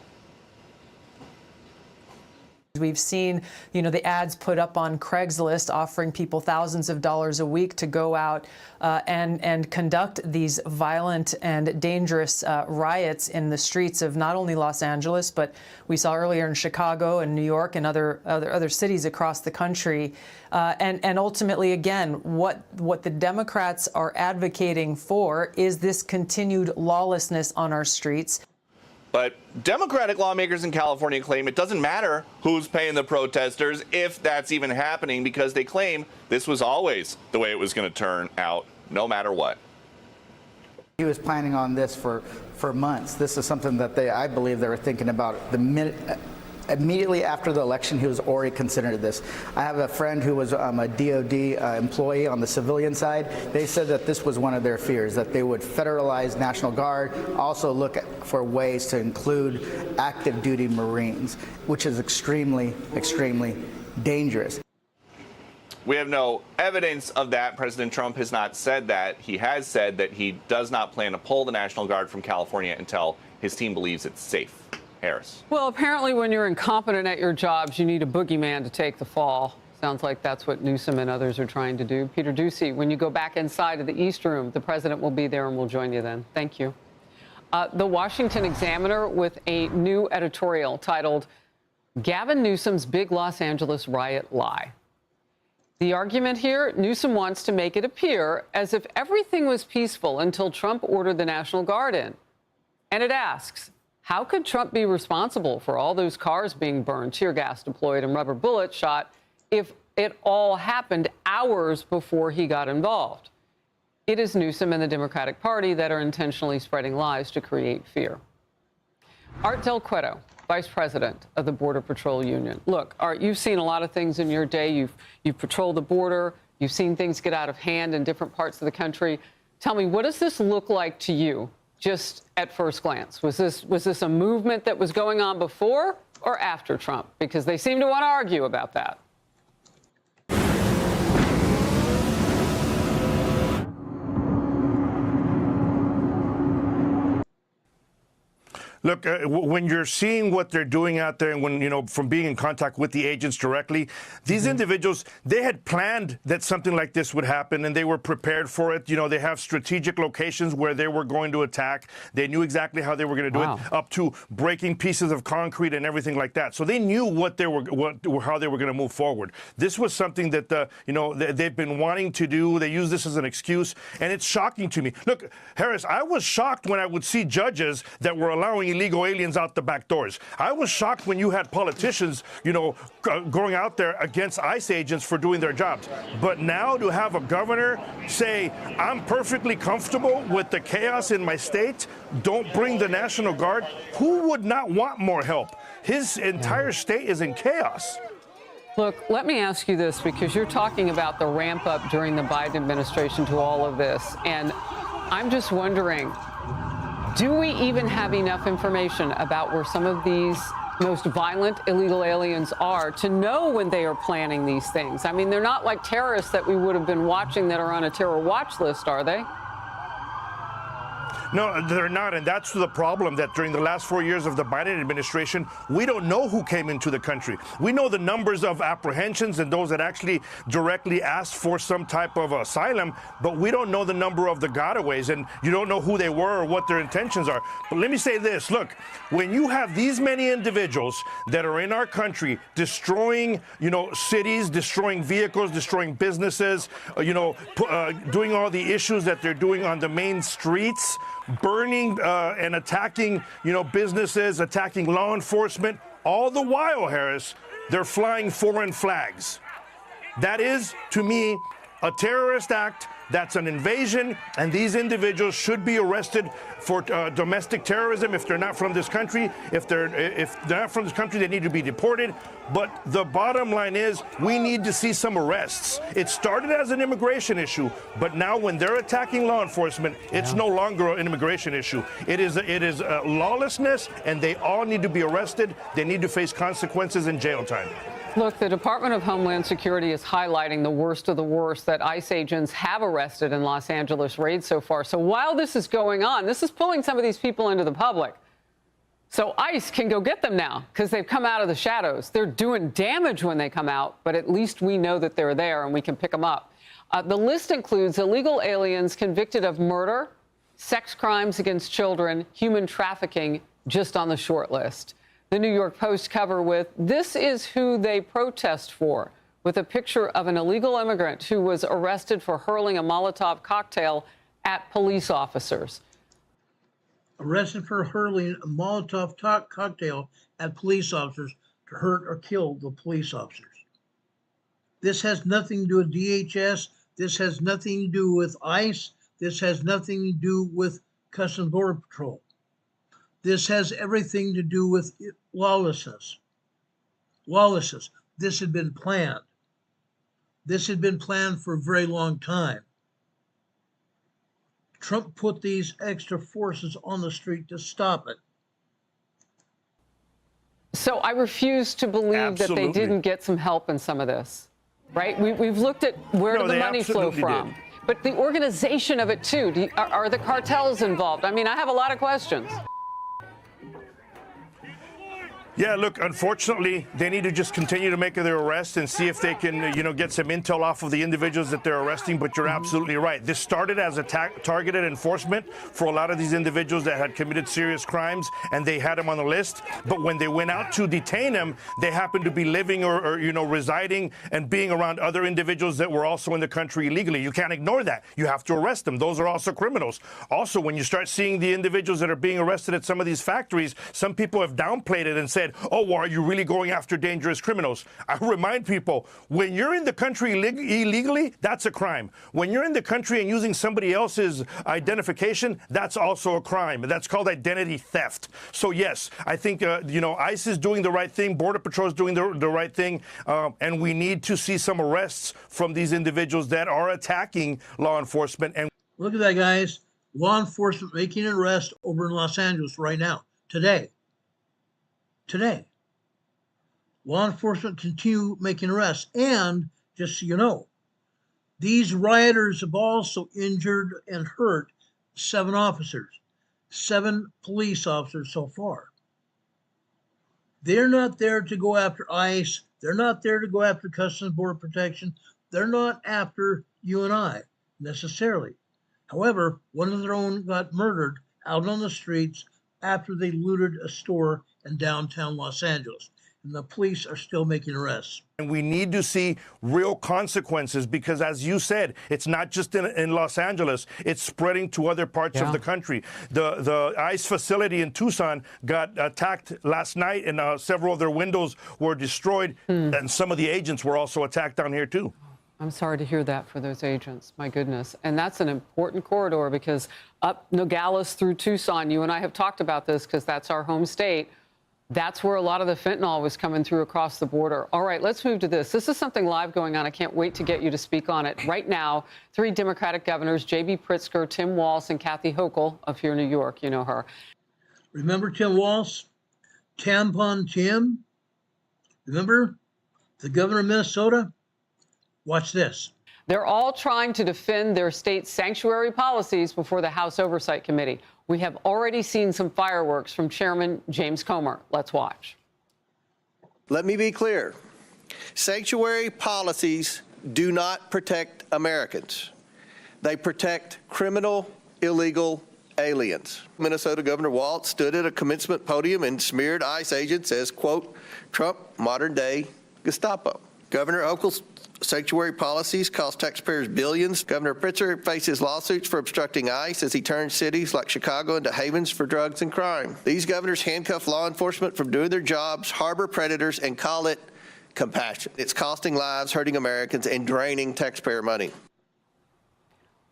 Speaker 18: We've seen, the ads put up on Craigslist offering people thousands of dollars a week to go out and conduct these violent and dangerous riots in the streets of not only Los Angeles, but we saw earlier in Chicago and New York and other cities across the country. And ultimately, again, what the Democrats are advocating for is this continued lawlessness on our streets.
Speaker 16: But Democratic lawmakers in California claim it doesn't matter who's paying the protesters, if that's even happening, because they claim this was always the way it was going to turn out, no matter what.
Speaker 19: He was planning on this for months. This is something that I believe they were thinking about the minute. Immediately after the election, he was already considering this. I have a friend who was a DOD employee on the civilian side. They said that this was one of their fears, that they would federalize National Guard, also look for ways to include active duty Marines, which is extremely, extremely dangerous.
Speaker 16: We have no evidence of that. President Trump has not said that. He has said that he does not plan to pull the National Guard from California until his team believes it's safe. Harris.
Speaker 13: Well, apparently when you're incompetent at your jobs, you need a boogeyman to take the fall. Sounds like that's what Newsom and others are trying to do. Peter Doocy, when you go back inside of the East Room, the president will be there and we'll join you then. Thank you. The Washington Examiner with a new editorial titled, Gavin Newsom's Big Los Angeles Riot Lie. The argument here, Newsom wants to make it appear as if everything was peaceful until Trump ordered the National Guard in. And it asks, how could Trump be responsible for all those cars being burned, tear gas deployed, and rubber bullets shot if it all happened hours before he got involved? It is Newsom and the Democratic Party that are intentionally spreading lies to create fear. Art Del Cueto, Vice President of the Border Patrol Union. Look, Art, you've seen a lot of things in your day. You've patrolled the border. You've seen things get out of hand in different parts of the country. Tell me, what does this look like to you? Just at first glance, was this a movement that was going on before or after Trump? Because they seem to want to argue about that.
Speaker 20: Look, when you're seeing what they're doing out there and when, from being in contact with the agents directly, these individuals, they had planned that something like this would happen and they were prepared for it. They have strategic locations where they were going to attack. They knew exactly how they were going to do it, up to breaking pieces of concrete and everything like that. So they knew how they were going to move forward. This was something that, they've been wanting to do. They use this as an excuse, and it's shocking to me. Look, Harris, I was shocked when I would see judges that were allowing illegal aliens out the back doors. I was shocked when you had politicians, going out there against ICE agents for doing their jobs. But now to have a governor say, I'm perfectly comfortable with the chaos in my state, don't bring the National Guard, who would not want more help? His entire state is in chaos.
Speaker 13: Look, let me ask you this, because you're talking about the ramp up during the Biden administration to all of this. And I'm just wondering, do we even have enough information about where some of these most violent illegal aliens are to know when they are planning these things? I mean, they're not like terrorists that we would have been watching that are on a terror watch list, are they?
Speaker 20: No, they're not, and that's the problem, that during the last 4 years of the Biden administration, we don't know who came into the country. We know the numbers of apprehensions and those that actually directly asked for some type of asylum, but we don't know the number of the gotaways, and you don't know who they were or what their intentions are. But let me say this, look, when you have these many individuals that are in our country destroying, cities, destroying vehicles, destroying businesses, doing all the issues that they're doing on the main streets, burning and attacking, businesses, attacking law enforcement, all the while, Harris, they're flying foreign flags. That is, to me, a terrorist act. That's an invasion, and these individuals should be arrested for domestic terrorism if they're not from this country. If they're not from this country, they need to be deported. But the bottom line is, we need to see some arrests. It started as an immigration issue, but now when they're attacking law enforcement, it's no longer an immigration issue. It is lawlessness, and they all need to be arrested. They need to face consequences and jail time.
Speaker 13: Look, the Department of Homeland Security is highlighting the worst of the worst that ICE agents have arrested in Los Angeles raids so far. So while this is going on, this is pulling some of these people into the public. So ICE can go get them now because they've come out of the shadows. They're doing damage when they come out, but at least we know that they're there and we can pick them up. The list includes illegal aliens convicted of murder, sex crimes against children, human trafficking, just on the short list. The New York Post cover with, "This is who they protest for," with a picture of an illegal immigrant who was arrested for hurling a Molotov cocktail at police officers.
Speaker 1: arrested for hurling a Molotov cocktail at police officers to hurt or kill the police officers. This has nothing to do with DHS. This has nothing to do with ICE. This has nothing to do with Customs Border Patrol. This has everything to do with lawlessness. Lawlessness. This had been planned. This had been planned for a very long time. Trump put these extra forces on the street to stop it.
Speaker 13: So I refuse to believe that they didn't get some help in some of this, right? We've looked at where did the money flow from, but the organization of it too. Are the cartels involved? I mean, I have a lot of questions.
Speaker 20: Yeah, look, unfortunately, they need to just continue to make their arrest and see if they can, get some intel off of the individuals that they're arresting. But you're absolutely right. This started as a targeted enforcement for a lot of these individuals that had committed serious crimes, and they had them on the list. But when they went out to detain them, they happened to be living or residing and being around other individuals that were also in the country illegally. You can't ignore that. You have to arrest them. Those are also criminals. Also, when you start seeing the individuals that are being arrested at some of these factories, some people have downplayed it and said, oh, well, are you really going after dangerous criminals? I remind people, when you're in the country illegally, that's a crime. When you're in the country and using somebody else's identification, that's also a crime. That's called identity theft. So, yes, I think, ICE is doing the right thing. Border Patrol is doing the right thing. And we need to see some arrests from these individuals that are attacking law enforcement. And
Speaker 1: look at that, guys. Law enforcement making an arrest over in Los Angeles right now, today. Law enforcement continue making arrests. And just so you know, these rioters have also injured and hurt 7 officers, 7 police officers so far. They're not there to go after ICE. They're not there to go after Customs Border Protection. They're not after you and I necessarily. However, one of their own got murdered out on the streets after they looted a store in downtown Los Angeles. And the police are still making arrests.
Speaker 20: And we need to see real consequences because, as you said, it's not just in Los Angeles. It's spreading to other parts of the country. The ICE facility in Tucson got attacked last night, and several of their windows were destroyed. And some of the agents were also attacked down here, too.
Speaker 13: I'm sorry to hear that for those agents. My goodness. And that's an important corridor because up Nogales through Tucson, you and I have talked about this because that's our home state. That's where a lot of the fentanyl was coming through across the border. All right, let's move to this. This is something live going on. I can't wait to get you to speak on it. Right now, 3 Democratic governors, J.B. Pritzker, Tim Walz, and Kathy Hochul of here in New York. You know her.
Speaker 1: Remember Tim Walz? Tampon Tim? Remember? The governor of Minnesota? Watch this.
Speaker 13: They're all trying to defend their state's sanctuary policies before the House Oversight Committee. We have already seen some fireworks from Chairman James Comer. Let's watch.
Speaker 5: Let me be clear. Sanctuary policies do not protect Americans. They protect criminal, illegal aliens. Minnesota Governor Walz stood at a commencement podium and smeared ICE agents as, quote, Trump modern-day Gestapo. Governor Hochul's sanctuary policies cost taxpayers billions. Governor Pritzker faces lawsuits for obstructing ICE as he turns cities like Chicago into havens for drugs and crime. These governors handcuff law enforcement from doing their jobs, harbor predators, and call it compassion. It's costing lives, hurting Americans, and draining taxpayer money.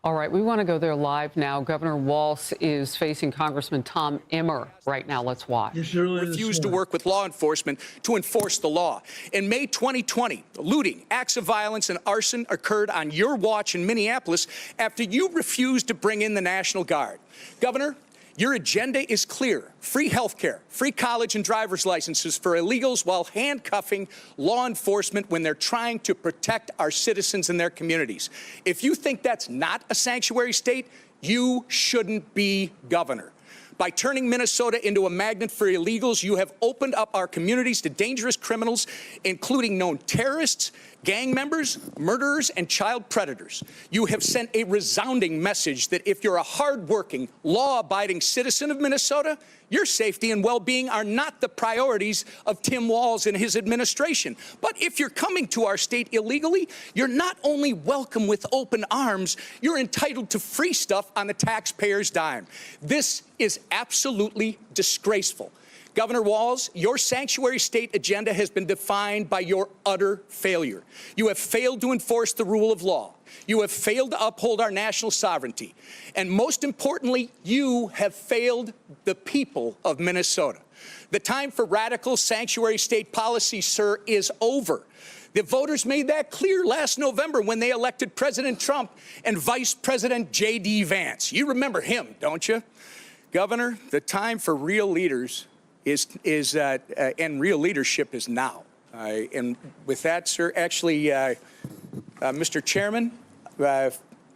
Speaker 13: All right, we want to go there live now. Governor Walz is facing Congressman Tom Emmer right now. Let's watch.
Speaker 21: Refused to work with law enforcement to enforce the law. In May 2020, looting, acts of violence, and arson occurred on your watch in Minneapolis after you refused to bring in the National Guard. Governor, your agenda is clear. Free health care, free college and driver's licenses for illegals while handcuffing law enforcement when they're trying to protect our citizens and their communities. If you think that's not a sanctuary state, you shouldn't be governor. By turning Minnesota into a magnet for illegals, you have opened up our communities to dangerous criminals, including known terrorists, gang members, murderers, and child predators. You have sent a resounding message that if you're a hardworking, law-abiding citizen of Minnesota, your safety and well-being are not the priorities of Tim Walz and his administration. But if you're coming to our state illegally, you're not only welcome with open arms, you're entitled to free stuff on the taxpayer's dime. This is absolutely disgraceful. Governor Walz, your sanctuary state agenda has been defined by your utter failure. You have failed to enforce the rule of law. You have failed to uphold our national sovereignty. And most importantly, you have failed the people of Minnesota. The time for radical sanctuary state policy, sir, is over. The voters made that clear last November when they elected President Trump and Vice President J.D. Vance. You remember him, don't you? Governor, the time for real leaders and real leadership is now. And with that, sir, actually, Mr. Chairman, I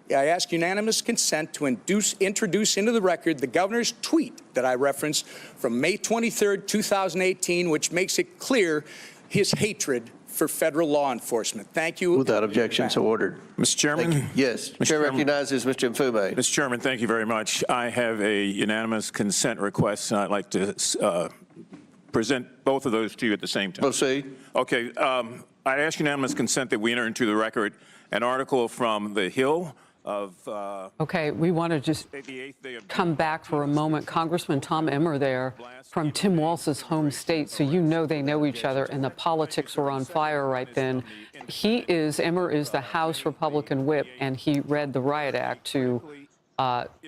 Speaker 21: ask unanimous consent to introduce into the record the governor's tweet that I referenced from May 23rd, 2018, which makes it clear his hatred for federal law enforcement. Thank you.
Speaker 5: Without objection, so ordered.
Speaker 4: Mr. Chairman?
Speaker 5: Yes. Chair recognizes Mr. Mfume.
Speaker 4: Mr. Chairman, thank you very much. I have a unanimous consent request, and I'd like to present both of those to you at the same time.
Speaker 5: Proceed.
Speaker 4: Okay. I ask unanimous consent that we enter into the record an article from The Hill of...
Speaker 13: Okay, we want to just come back for a moment. Congressman Tom Emmer there from Tim Walz's home state, so you know they know each other, and the politics were on fire right then. Emmer is the House Republican whip, and he read the riot act to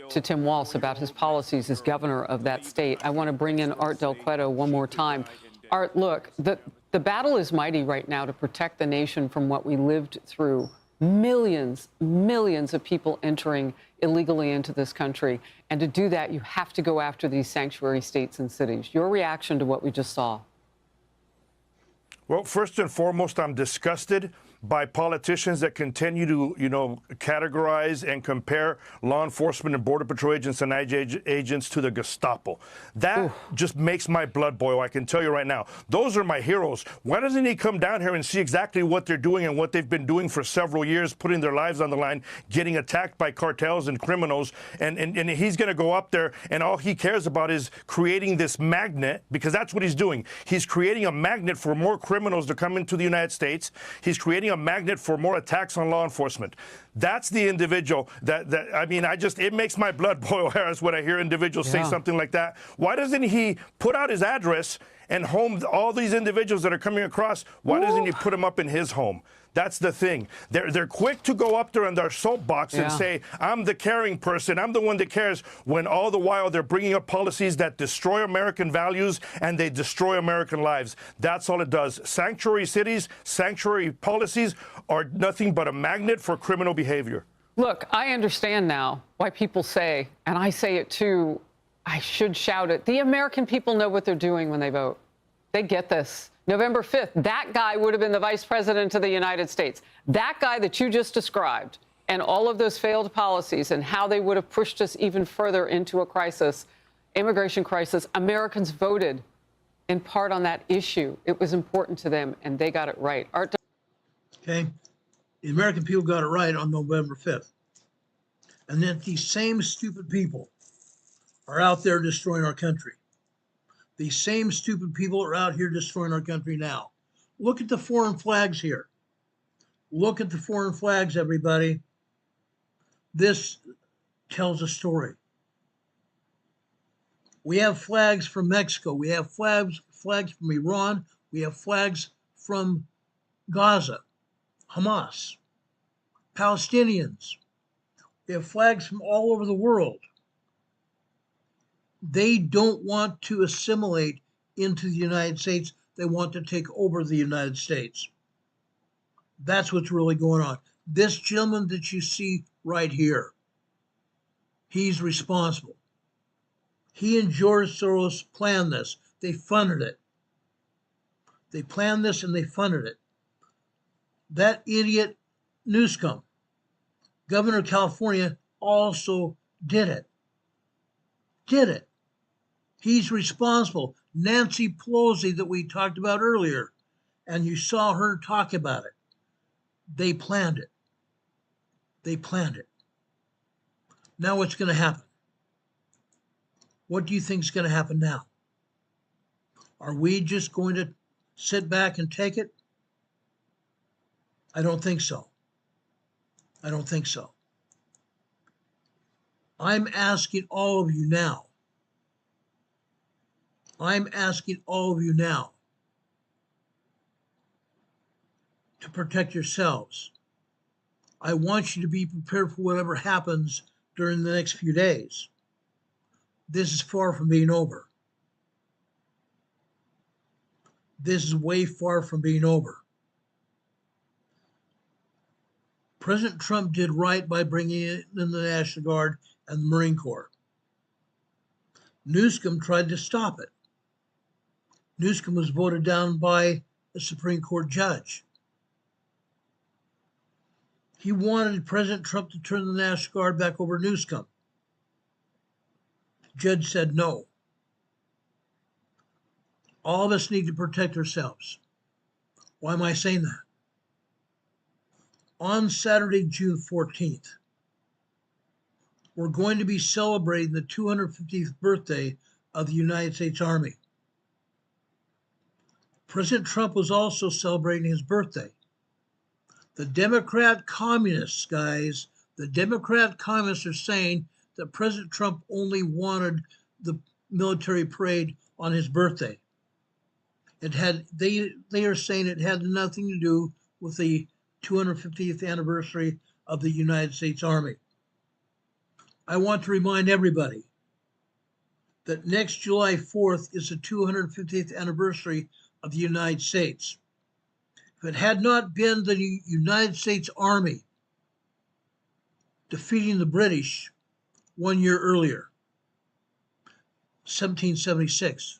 Speaker 13: Tim Walz about his policies as governor of that state. I want to bring in Art Del Cueto one more time. Art, look, the battle is mighty right now to protect the nation from what we lived through. Millions of people entering illegally into this country. And to do that, you have to go after these sanctuary states and cities. Your reaction to what we just saw?
Speaker 20: Well, first and foremost, I'm disgusted by politicians that continue to, categorize and compare law enforcement and Border Patrol agents and IJ agents to the Gestapo. That just makes my blood boil, I can tell you right now. Those are my heroes. Why doesn't he come down here and see exactly what they're doing and what they've been doing for several years, putting their lives on the line, getting attacked by cartels and criminals, and he's going to go up there and all he cares about is creating this magnet, because that's what he's doing. He's creating a magnet for more criminals to come into the United States. He's creating a magnet for more attacks on law enforcement. That's the individual it makes my blood boil, Harris, when I hear individuals say something like that. Why doesn't he put out his address and home all these individuals that are coming across? Why doesn't he put them up in his home? That's the thing. They're quick to go up there in their soapbox and say, I'm the caring person, I'm the one that cares, when all the while they're bringing up policies that destroy American values and they destroy American lives. That's all it does. Sanctuary cities, sanctuary policies are nothing but a magnet for criminal behavior.
Speaker 13: Look, I understand now why people say, and I say it too, I should shout it, the American people know what they're doing when they vote. They get this. November 5th, that guy would have been the vice president of the United States. That guy that you just described, and all of those failed policies and how they would have pushed us even further into a crisis, immigration crisis. Americans voted in part on that issue. It was important to them, and they got it right. Art.
Speaker 1: Okay, the American people got it right on November 5th. And then these same stupid people are out there destroying our country. These same stupid people are out here destroying our country now. Look at the foreign flags here. Look at the foreign flags, everybody. This tells a story. We have flags from Mexico. We have flags from Iran. We have flags from Gaza, Hamas, Palestinians. We have flags from all over the world. They don't want to assimilate into the United States. They want to take over the United States. That's what's really going on. This gentleman that you see right here, he's responsible. He and George Soros planned this. They funded it. They planned this and they funded it. That idiot Newsom, governor of California, also did it. He's responsible. Nancy Pelosi that we talked about earlier, and you saw her talk about it. They planned it. They planned it. Now what's going to happen? What do you think is going to happen now? Are we just going to sit back and take it? I don't think so. I don't think so. I'm asking all of you now. I'm asking all of you now to protect yourselves. I want you to be prepared for whatever happens during the next few days. This is far from being over. This is way far from being over. President Trump did right by bringing in the National Guard and the Marine Corps. Newsom tried to stop it. Newsom was voted down by a Supreme Court judge. He wanted President Trump to turn the National Guard back over to Newsom. The judge said no. All of us need to protect ourselves. Why am I saying that? On Saturday, June 14th, we're going to be celebrating the 250th birthday of the United States Army. President Trump was also celebrating his birthday. The Democrat communists, guys, the Democrat communists are saying that President Trump only wanted the military parade on his birthday. They are saying it had nothing to do with the 250th anniversary of the United States Army. I want to remind everybody that next July 4th is the 250th anniversary of the United States. If it had not been the United States Army defeating the British 1 year earlier, 1776,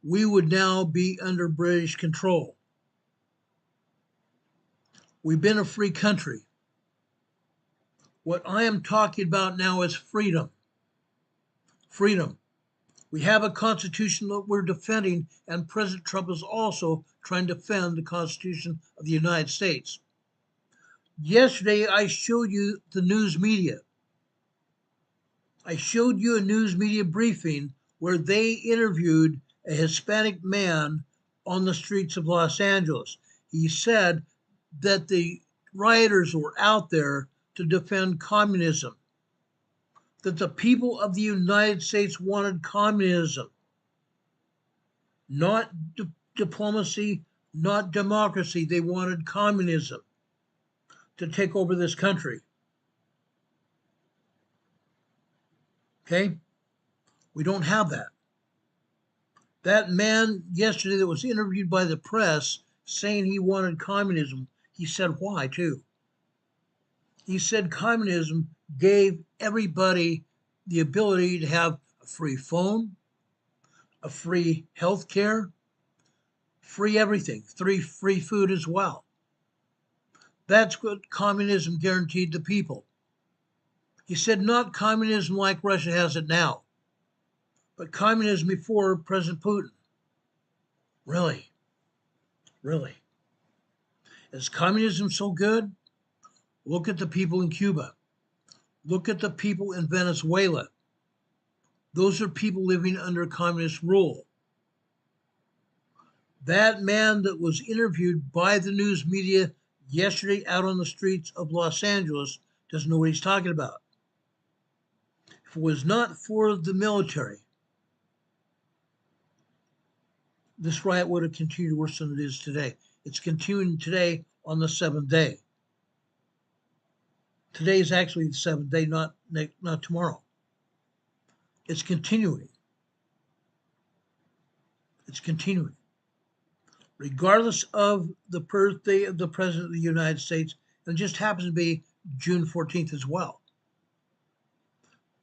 Speaker 1: we would now be under British control. We've been a free country. What I am talking about now is freedom. Freedom. We have a constitution that we're defending, and President Trump is also trying to defend the Constitution of the United States. Yesterday, I showed you the news media. I showed you a news media briefing where they interviewed a Hispanic man on the streets of Los Angeles. He said that the rioters were out there to defend communism, that the people of the United States wanted communism, not diplomacy, not democracy. They wanted communism to take over this country. Okay? We don't have that. That man yesterday that was interviewed by the press saying he wanted communism, he said why too. He said communism gave everybody the ability to have a free phone, a free health care, free everything, free food as well. That's what communism guaranteed the people. He said not communism like Russia has it now, but communism before President Putin. Really? Really? Is communism so good? Look at the people in Cuba. Look at the people in Venezuela. Those are people living under communist rule. That man that was interviewed by the news media yesterday out on the streets of Los Angeles doesn't know what he's talking about. If it was not for the military, this riot would have continued worse than it is today. It's continuing today on the 7th day. Today is actually the 7th day, not tomorrow. It's continuing. It's continuing. Regardless of the birthday of the President of the United States, and it just happens to be June 14th as well.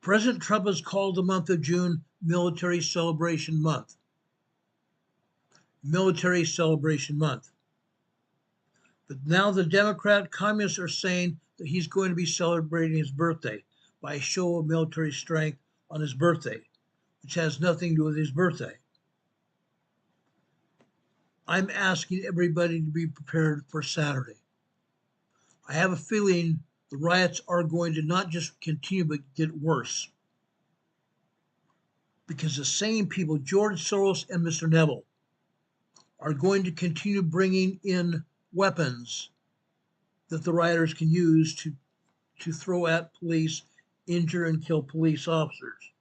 Speaker 1: President Trump has called the month of June Military Celebration Month. Military Celebration Month. But now the Democrat communists are saying that he's going to be celebrating his birthday by a show of military strength on his birthday, which has nothing to do with his birthday. I'm asking everybody to be prepared for Saturday. I have a feeling the riots are going to not just continue, but get worse. Because the same people, George Soros and Mr. Neville, are going to continue bringing in weapons that the rioters can use to throw at police, injure and kill police officers.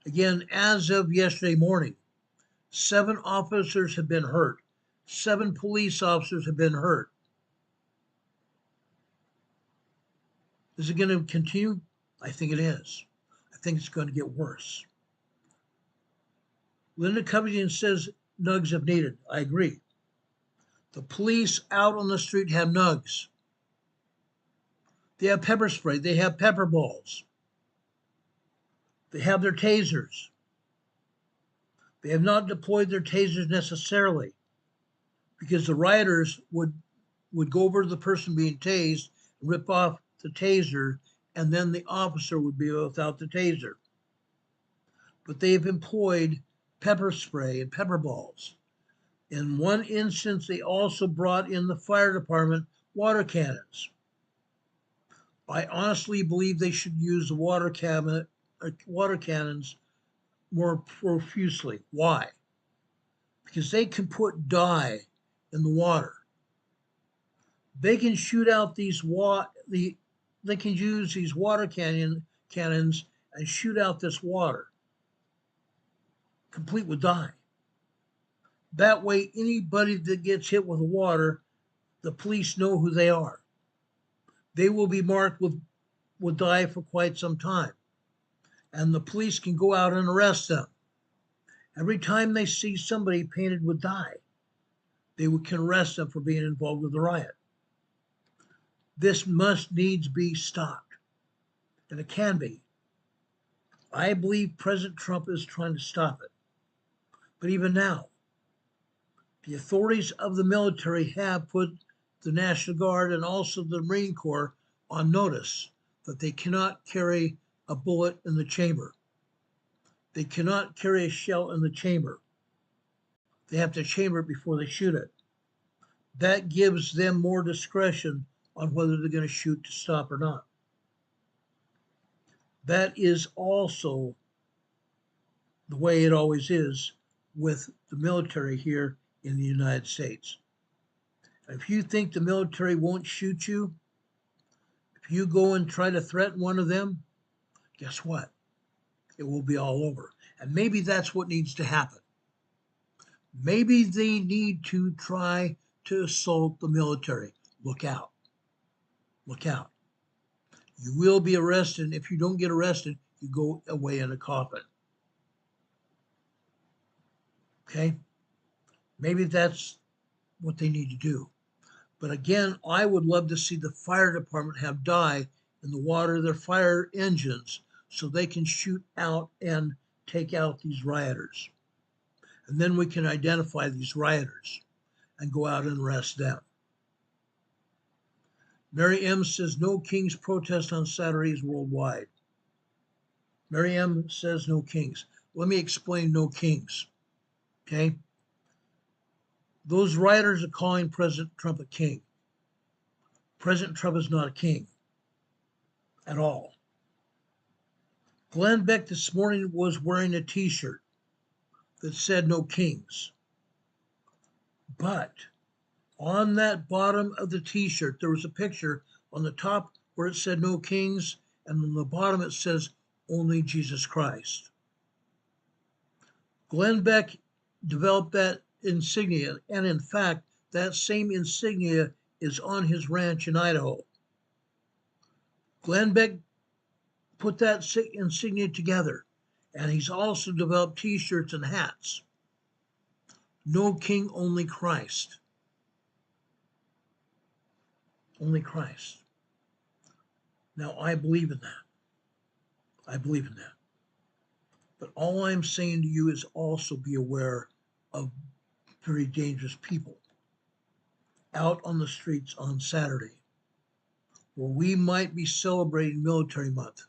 Speaker 1: Again, as of yesterday morning, 7 officers have been hurt. 7 police officers have been hurt. Is it going to continue? I think it is. I think it's going to get worse. Linda Covington says nugs if needed. I agree. The police out on the street have nugs. They have pepper spray. They have pepper balls. They have their tasers. They have not deployed their tasers necessarily because the rioters would go over to the person being tased, rip off the taser, and then the officer would be without the taser. But they've employed pepper spray and pepper balls. In one instance, they also brought in the fire department water cannons. I honestly believe they should use the water cannons more profusely. Why? Because they can put dye in the water. They can shoot out these they can use these water cannons and shoot out this water, complete with dye. That way, anybody that gets hit with the water, the police know who they are. They will be marked with dye for quite some time. And the police can go out and arrest them. Every time they see somebody painted with dye, they can arrest them for being involved with the riot. This must needs be stopped, and it can be. I believe President Trump is trying to stop it. But even now, the authorities of the military have put the National Guard and also the Marine Corps on notice that they cannot carry a bullet in the chamber. They cannot carry a shell in the chamber. They have to chamber it before they shoot it. That gives them more discretion on whether they're going to shoot to stop or not. That is also the way it always is with the military here in the United States. If you think the military won't shoot you, if you go and try to threaten one of them, guess what? It will be all over. And maybe that's what needs to happen. Maybe they need to try to assault the military. Look out. Look out. You will be arrested. If you don't get arrested, you go away in a coffin. Okay? Maybe that's what they need to do. But again, I would love to see the fire department have dye in the water of their fire engines so they can shoot out and take out these rioters. And then we can identify these rioters and go out and arrest them. Mary M. says no kings protest on Saturdays worldwide. Mary M. says no kings. Let me explain no kings. Okay? Those rioters are calling President Trump a king. President Trump is not a king at all. Glenn Beck this morning was wearing a t-shirt that said no kings. But on that bottom of the t-shirt, there was a picture on the top where it said no kings, and on the bottom it says only Jesus Christ. Glenn Beck developed that insignia, and in fact, that same insignia is on his ranch in Idaho. Glenn Beck put that insignia together, and he's also developed t-shirts and hats. No king, only Christ. Only Christ. Now, I believe in that. I believe in that. But all I'm saying to you is also be aware of very dangerous people out on the streets on Saturday, where we might be celebrating Military Month,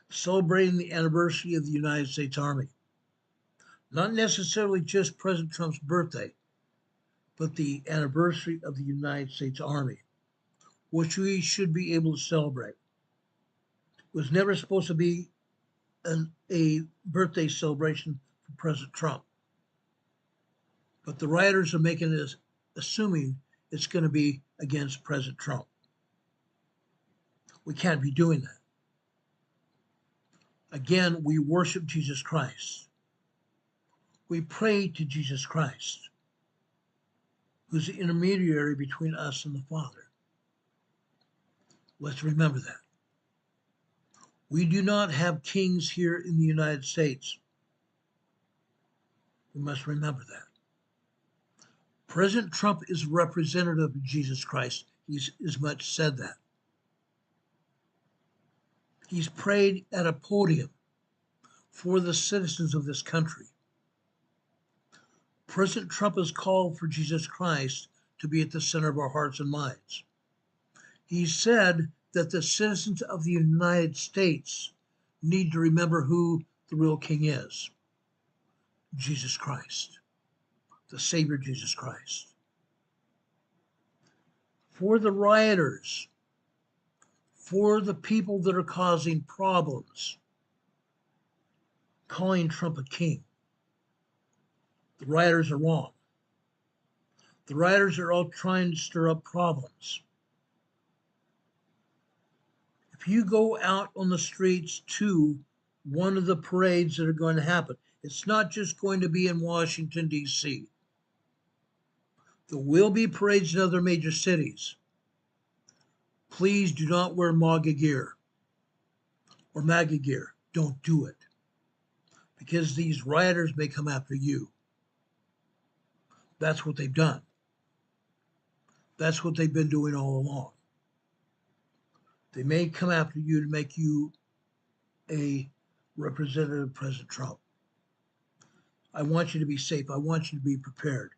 Speaker 1: celebrating the anniversary of the United States Army. Not necessarily just President Trump's birthday, but the anniversary of the United States Army. which we should be able to celebrate. It was never supposed to be a birthday celebration for President Trump. But the rioters are making this, assuming it's going to be against President Trump. We can't be doing that. Again, we worship Jesus Christ. We pray to Jesus Christ, who's the intermediary between us and the Father. Let's remember that. We do not have kings here in the United States. We must remember that. President Trump is representative of Jesus Christ. He's as much said that. He's prayed at a podium for the citizens of this country. President Trump has called for Jesus Christ to be at the center of our hearts and minds. He said that the citizens of the United States need to remember who the real king is. Jesus Christ, the Savior Jesus Christ. For the rioters, for the people that are causing problems, calling Trump a king, the rioters are wrong. The rioters are all trying to stir up problems. If you go out on the streets to one of the parades that are going to happen, it's not just going to be in Washington, D.C. There will be parades in other major cities. Please do not wear MAGA gear or MAGA gear. Don't do it, because these rioters may come after you. That's what they've done. That's what they've been doing all along. They may come after you to make you a representative of President Trump. I want you to be safe. I want you to be prepared.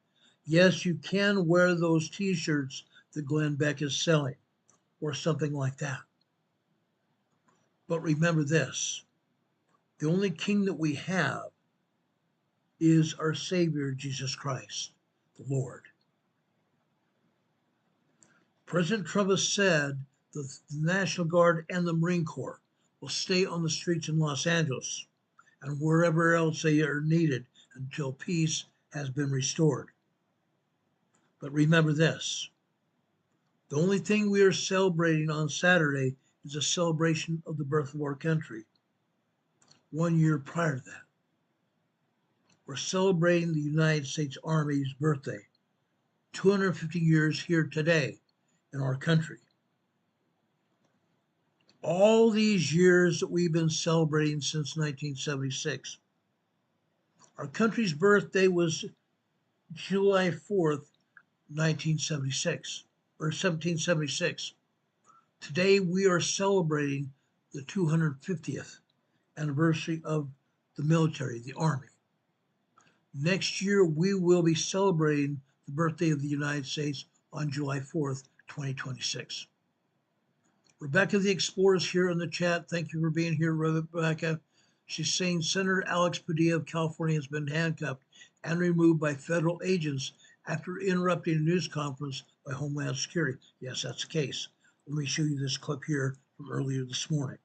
Speaker 1: Yes, you can wear those t-shirts that Glenn Beck is selling or something like that. But remember this, the only king that we have is our Savior, Jesus Christ, the Lord. President Trump has said that the National Guard and the Marine Corps will stay on the streets in Los Angeles and wherever else they are needed until peace has been restored. But remember this, the only thing we are celebrating on Saturday is a celebration of the birth of our country. 1 year prior to that, we're celebrating the United States Army's birthday, 250 years here today in our country. All these years that we've been celebrating since 1976. Our country's birthday was July 4th, 1976, or 1776. Today we are celebrating the 250th anniversary of the military, the Army. Next year we will be celebrating the birthday of the United States on July 4th, 2026. Rebecca the Explorer is here in the chat. Thank you for being here, Rebecca. She's saying Senator Alex Padilla of California has been handcuffed and removed by federal agents after interrupting a news conference by Homeland Security. Yes, that's the case. Let me show you this clip here from earlier this morning.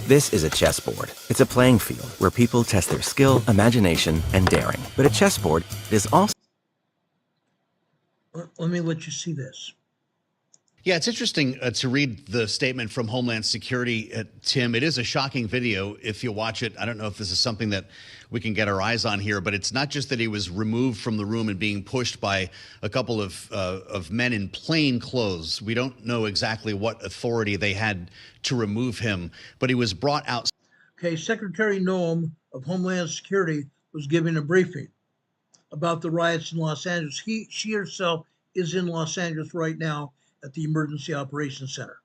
Speaker 2: This is a chessboard. It's a playing field where people test their skill, imagination, and daring. But a chessboard is also...
Speaker 1: Let me let you see this.
Speaker 22: Yeah, it's interesting to read the statement from Homeland Security, Tim. It is a shocking video if you watch it. I don't know if this is something that we can get our eyes on here, but it's not just that he was removed from the room and being pushed by a couple of men in plain clothes. We don't know exactly what authority they had to remove him, but he was brought out.
Speaker 1: Okay, Secretary Noem of Homeland Security was giving a briefing about the riots in Los Angeles. She herself is in Los Angeles right now at the Emergency Operations Center.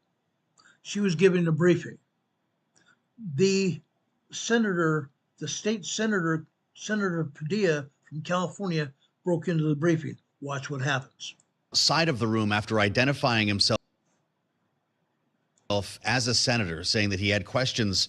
Speaker 1: She was giving a briefing. The state senator, Senator Padilla from California, broke into the briefing. Watch what happens.
Speaker 22: outside of the room after identifying himself as a senator, saying that he had questions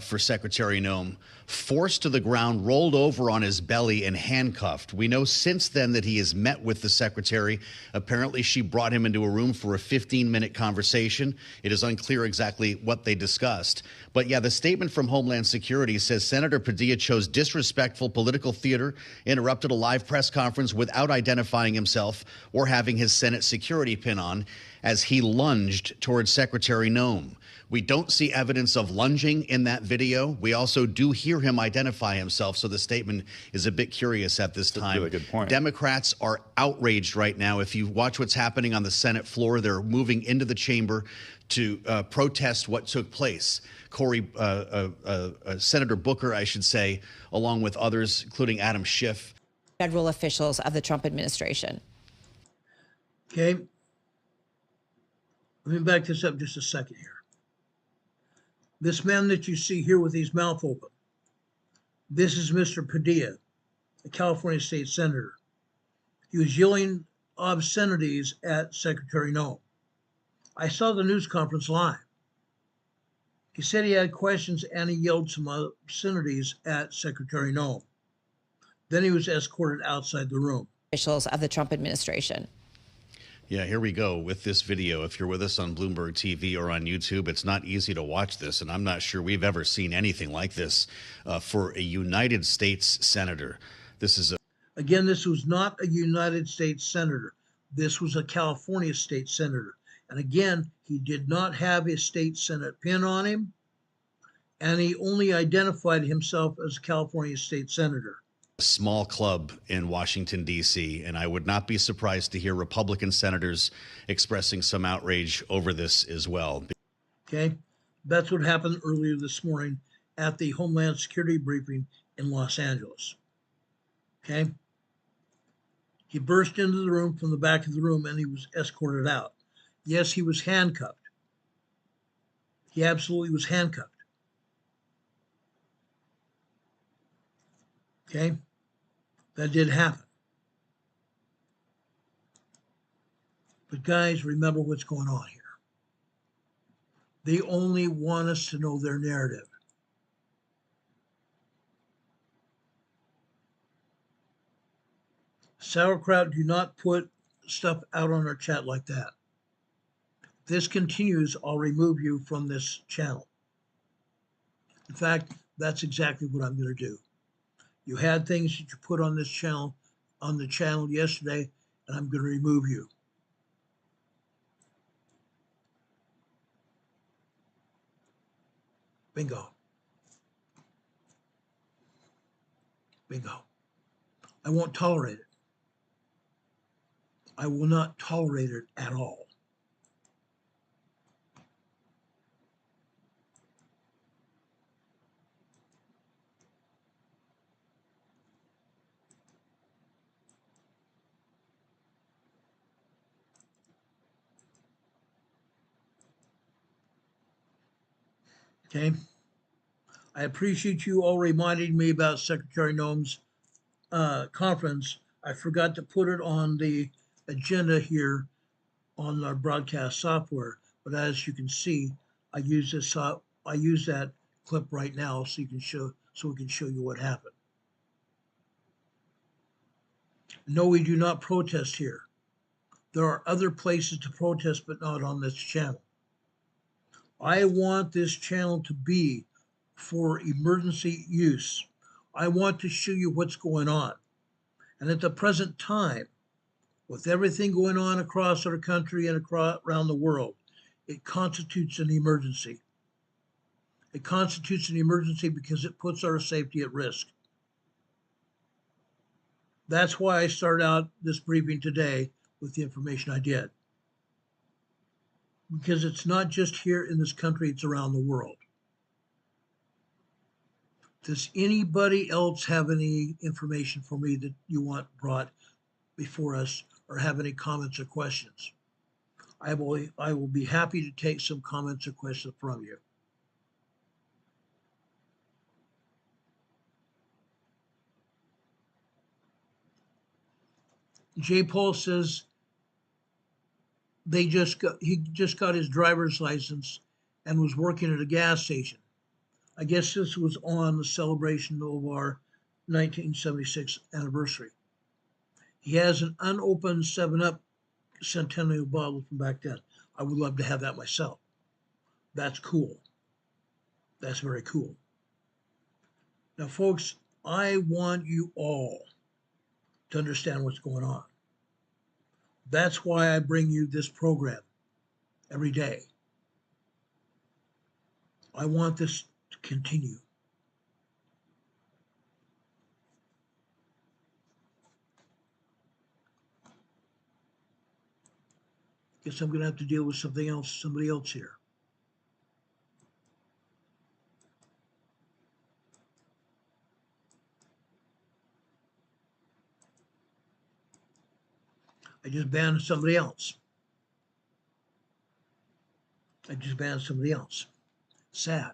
Speaker 22: for Secretary Noem, forced to the ground, rolled over on his belly, and handcuffed. We know since then that he has met with the secretary. Apparently, she brought him into a room for a 15-minute conversation. It is unclear exactly what they discussed. But yeah, the statement from Homeland Security says Senator Padilla chose disrespectful political theater, interrupted a live press conference without identifying himself or having his Senate security pin on as he lunged towards Secretary Noem. We don't see evidence of lunging in that video. We also do hear him identify himself, so the statement is a bit curious at this time.
Speaker 3: That's a really good point.
Speaker 22: Democrats are outraged right now. If you watch what's happening on the Senate floor, they're moving into the chamber to protest what took place. Senator Booker, I should say, along with others, including Adam Schiff.
Speaker 7: Federal officials of the Trump administration.
Speaker 1: Okay. Let me back this up just a second here. This man that you see here with his mouth open, this is Mr. Padilla, a California state senator. He was yelling obscenities at Secretary Noem. I saw the news conference live. He said he had questions and he yelled some obscenities at Secretary Noem. Then he was escorted outside the room.
Speaker 7: Officials of the Trump administration.
Speaker 22: Yeah, here we go with this video. If you're with us on Bloomberg TV or on YouTube, it's not easy to watch this, and I'm not sure we've ever seen anything like this for a United States senator. This is
Speaker 1: Again, this was not a United States senator. This was a California state senator. And again, he did not have his state Senate pin on him, and he only identified himself as a California state senator.
Speaker 22: a small club in Washington, D.C., and I would not be surprised to hear Republican senators expressing some outrage over this as well.
Speaker 1: Okay, that's what happened earlier this morning at the Homeland Security briefing in Los Angeles. Okay, he burst into the room from the back of the room and he was escorted out. Yes, he was handcuffed. He absolutely was handcuffed. Okay, that did happen. But guys, remember what's going on here. They only want us to know their narrative. Sauerkraut, do not put stuff out on our chat like that. If this continues, I'll remove you from this channel. In fact, that's exactly what I'm going to do. You had things that you put on this channel, on the channel yesterday, and I'm going to remove you. Bingo. Bingo. I won't tolerate it. I will not tolerate it at all. Okay. I appreciate you all reminding me about Secretary Noem's conference. I forgot to put it on the agenda here on our broadcast software, but as you can see, I use that clip right now so we can show you what happened. No, we do not protest here. There are other places to protest, but not on this channel. I want this channel to be for emergency use. I want to show you what's going on. And at the present time, with everything going on across our country and around the world, it constitutes an emergency. It constitutes an emergency because it puts our safety at risk. That's why I started out this briefing today with the information I did. Because it's not just here in this country, it's around the world. Does anybody else have any information for me that you want brought before us or have any comments or questions? I will be happy to take some comments or questions from you. J. Paul says, he just got his driver's license and was working at a gas station. I guess this was on the celebration of our 1976 anniversary. He has an unopened 7-Up Centennial bottle from back then. I would love to have that myself. That's cool. That's very cool. Now, folks, I want you all to understand what's going on. That's why I bring you this program every day. I want this to continue. Guess I'm going to have to deal with somebody else here. I just banned somebody else. Sad.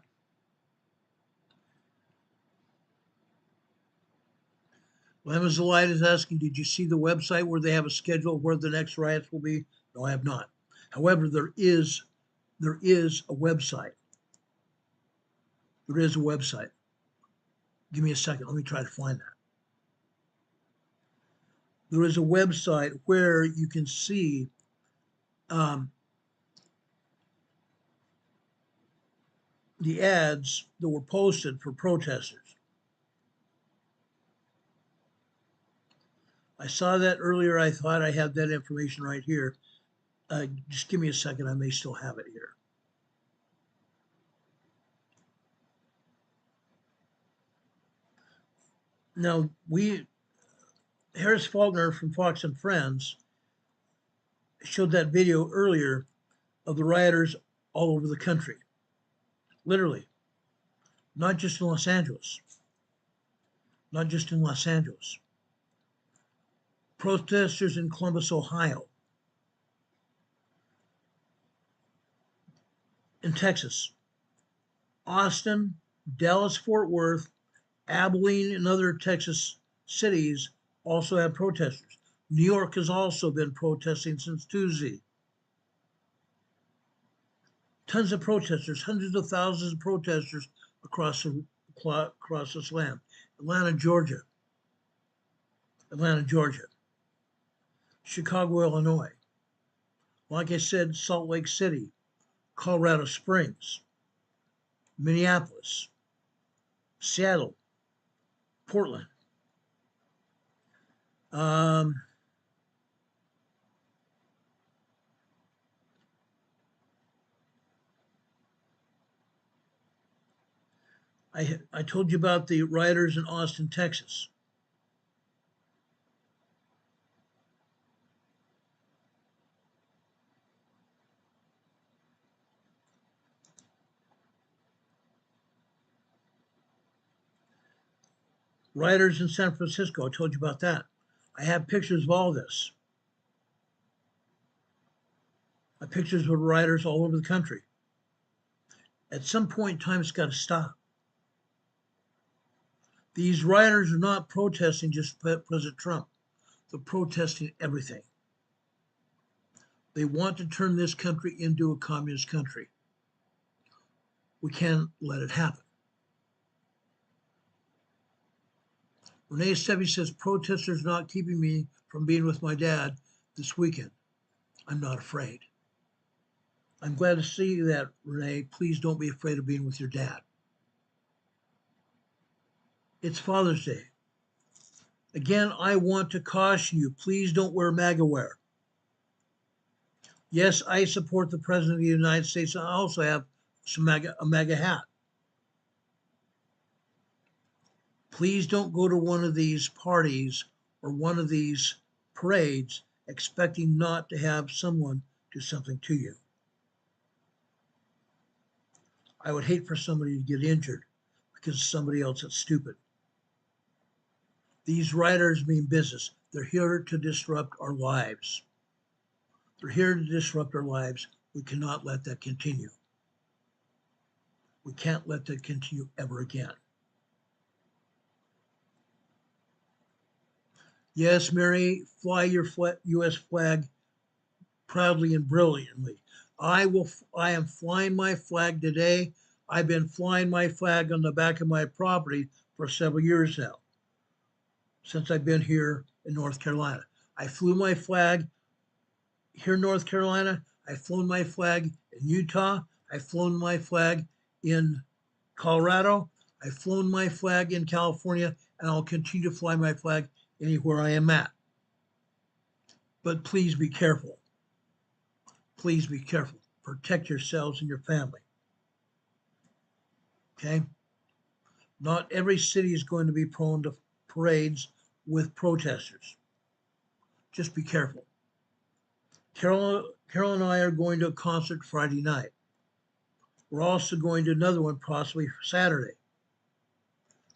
Speaker 1: Lemons Delight is asking, did you see the website where they have a schedule of where the next riots will be? No, I have not. However, there is a website. There is a website. Give me a second. Let me try to find that. There is a website where you can see the ads that were posted for protesters. I saw that earlier. I thought I had that information right here. Just give me a second. I may still have it here. Now, Harris Faulkner from Fox and Friends showed that video earlier of the rioters all over the country. Literally. Not just in Los Angeles. Not just in Los Angeles. Protesters in Columbus, Ohio. In Texas. Austin, Dallas, Fort Worth, Abilene, and other Texas cities also have protesters. New York has also been protesting since Tuesday. Tons of protesters, hundreds of thousands of protesters across this land. Atlanta, Georgia. Chicago, Illinois. Like I said, Salt Lake City, Colorado Springs, Minneapolis, Seattle, Portland. I told you about the rioters in Austin, Texas. Rioters in San Francisco, I told you about that. I have pictures of all this. I have pictures of rioters all over the country. At some point in time, it's got to stop. These rioters are not protesting just President Trump. They're protesting everything. They want to turn this country into a communist country. We can't let it happen. Renee Sebi says, protesters not keeping me from being with my dad this weekend. I'm not afraid. I'm glad to see that, Renee. Please don't be afraid of being with your dad. It's Father's Day. Again, I want to caution you, please don't wear MAGA wear. Yes, I support the President of the United States. I also have a MAGA hat. Please don't go to one of these parties or one of these parades expecting not to have someone do something to you. I would hate for somebody to get injured because of somebody else that's stupid. These rioters mean business. They're here to disrupt our lives. They're here to disrupt our lives. We cannot let that continue. We can't let that continue ever again. Yes, Mary, fly your U.S. flag proudly and brilliantly. I am flying my flag today. I've been flying my flag on the back of my property for several years now, since I've been here in North Carolina. I flew my flag here in North Carolina. I've flown my flag in Utah. I've flown my flag in Colorado. I've flown my flag in California, and I'll continue to fly my flag anywhere I am at. But please be careful. Please be careful. Protect yourselves and your family. Okay? Not every city is going to be prone to parades with protesters. Just be careful. Carol and I are going to a concert Friday night. We're also going to another one possibly Saturday.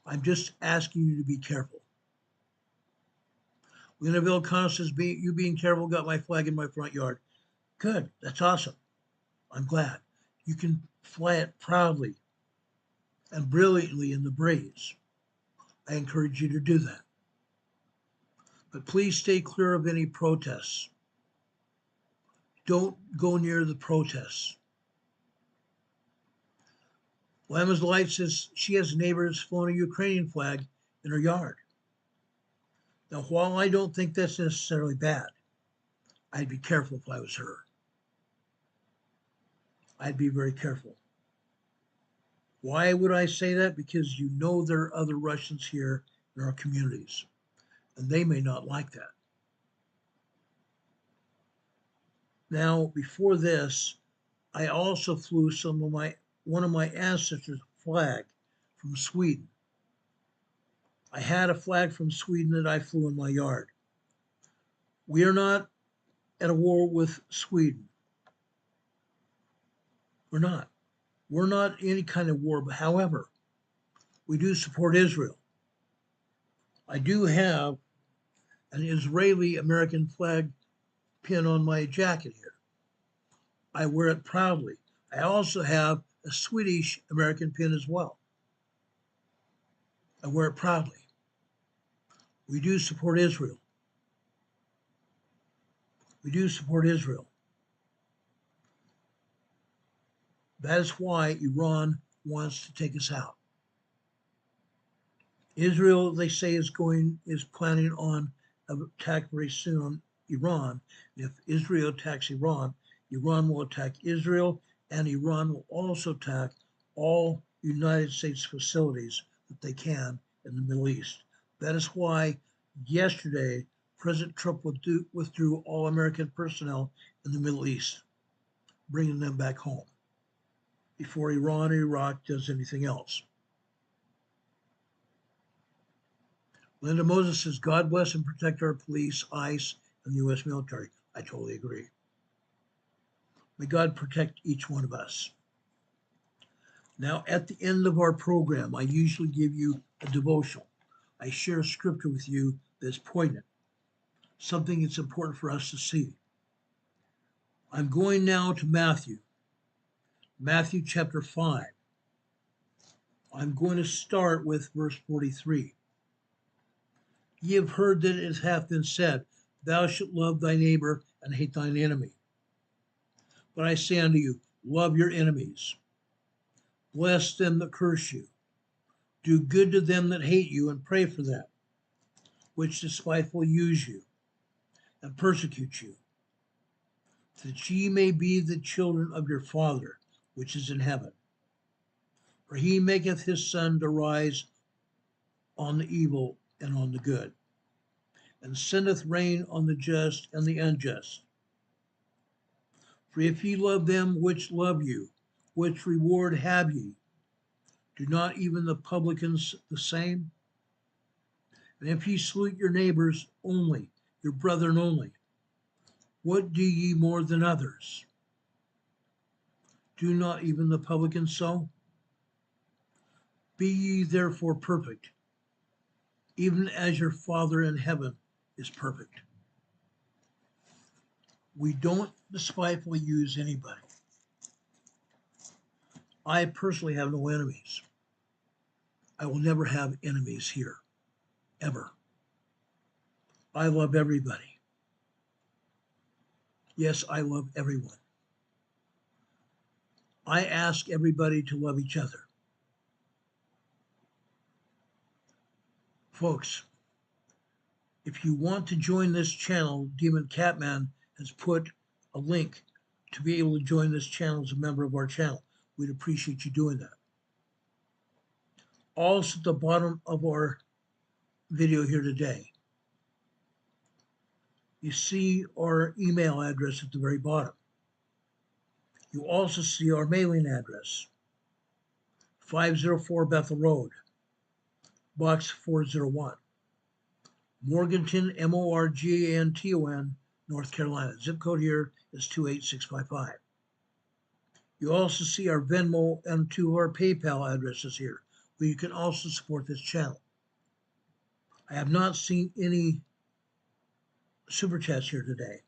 Speaker 1: I'm just asking you to be careful. Linaville Connor says, you being careful, got my flag in my front yard. Good, that's awesome. I'm glad. You can fly it proudly and brilliantly in the breeze. I encourage you to do that. But please stay clear of any protests. Don't go near the protests. Lama's Light says she has neighbors flown a Ukrainian flag in her yard. Now, while I don't think that's necessarily bad, I'd be careful if I was her. I'd be very careful. Why would I say that? Because you know there are other Russians here in our communities, and they may not like that. Now, before this, I also flew one of my ancestors' flag from Sweden. I had a flag from Sweden that I flew in my yard. We are not at a war with Sweden. We're not. We're not in any kind of war, but however, we do support Israel. I do have an Israeli American flag pin on my jacket here. I wear it proudly. I also have a Swedish American pin as well. I wear it proudly. We do support Israel. We do support Israel. That is why Iran wants to take us out. Israel, they say, is planning on an attack very soon on Iran. If Israel attacks Iran, Iran will attack Israel, and Iran will also attack all United States facilities that they can in the Middle East. That is why yesterday President Trump withdrew all American personnel in the Middle East, bringing them back home before Iran or Iraq does anything else. Linda Moses says, God bless and protect our police, ICE, and the U.S. military. I totally agree. May God protect each one of us. Now, at the end of our program, I usually give you a devotional. I share scripture with you that's poignant, something that's important for us to see. I'm going now to Matthew chapter 5. I'm going to start with verse 43. Ye have heard that it hath been said, Thou shalt love thy neighbor and hate thine enemy. But I say unto you, love your enemies. Bless them that curse you. Do good to them that hate you, and pray for them, which despitefully use you, and persecute you, that ye may be the children of your Father, which is in heaven. For he maketh his sun to rise on the evil and on the good, and sendeth rain on the just and the unjust. For if ye love them which love you, which reward have ye? Do not even the publicans the same? And if ye salute your neighbors only, your brethren only, what do ye more than others? Do not even the publicans so? Be ye therefore perfect, even as your Father in heaven is perfect. We don't despitefully use anybody. I personally have no enemies. I will never have enemies here, ever. I love everybody. Yes, I love everyone. I ask everybody to love each other. Folks, if you want to join this channel, Demon Catman has put a link to be able to join this channel as a member of our channel. We'd appreciate you doing that. Also at the bottom of our video here today, you see our email address at the very bottom. You also see our mailing address, 504 Bethel Road, Box 401, Morganton, Morganton, North Carolina. Zip code here is 28655. You also see our Venmo and two of our PayPal addresses here, where you can also support this channel. I have not seen any super chats here today.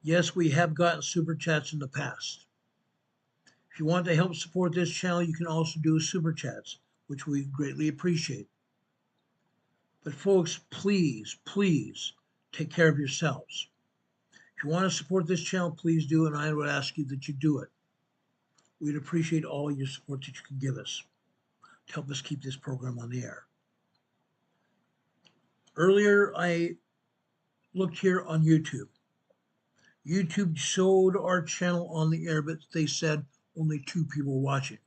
Speaker 1: Yes, we have gotten super chats in the past. If you want to help support this channel, you can also do super chats, which we greatly appreciate. But folks, please, please take care of yourselves. If you want to support this channel, please do, and I would ask you that you do it. We'd appreciate all your support that you can give us to help us keep this program on the air. Earlier, I looked here on YouTube. YouTube showed our channel on the air, but they said only 2 people watching.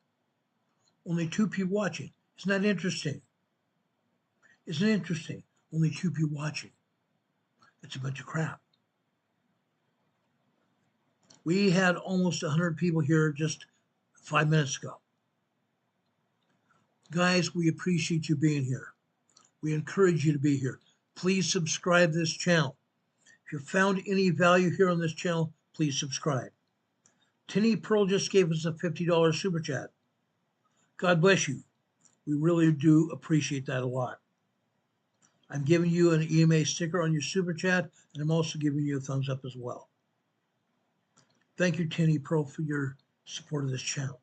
Speaker 1: Only 2 people watching. Isn't that interesting? Isn't it interesting? Only 2 people watching. It's a bunch of crap. We had almost 100 people here just 5 minutes ago. Guys, we appreciate you being here. We encourage you to be here. Please subscribe to this channel. If you found any value here on this channel, please subscribe. Tinny Pearl just gave us a $50 super chat. God bless you. We really do appreciate that a lot. I'm giving you an EMA sticker on your super chat, and I'm also giving you a thumbs up as well. Thank you, Tinny Pearl, for your support of this channel.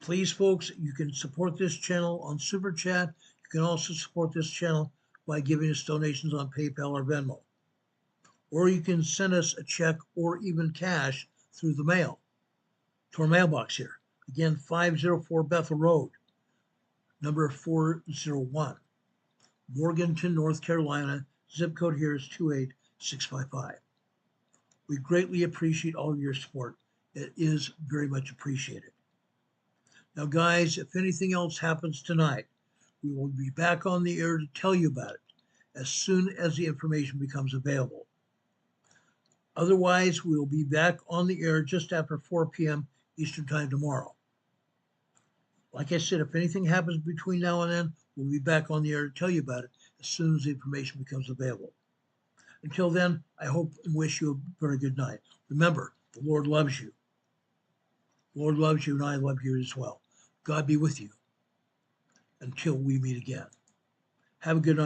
Speaker 1: Please, folks, you can support this channel on Super Chat. You can also support this channel by giving us donations on PayPal or Venmo. Or you can send us a check or even cash through the mail to our mailbox here. Again, 504 Bethel Road, number 401, Morganton, North Carolina. Zip code here is 28655. We greatly appreciate all of your support. It is very much appreciated. Now, guys, if anything else happens tonight, we will be back on the air to tell you about it as soon as the information becomes available. Otherwise, we will be back on the air just after 4 p.m. Eastern Time tomorrow. Like I said, if anything happens between now and then, we'll be back on the air to tell you about it as soon as the information becomes available. Until then, I hope and wish you a very good night. Remember, the Lord loves you. The Lord loves you, and I love you as well. God be with you until we meet again. Have a good night.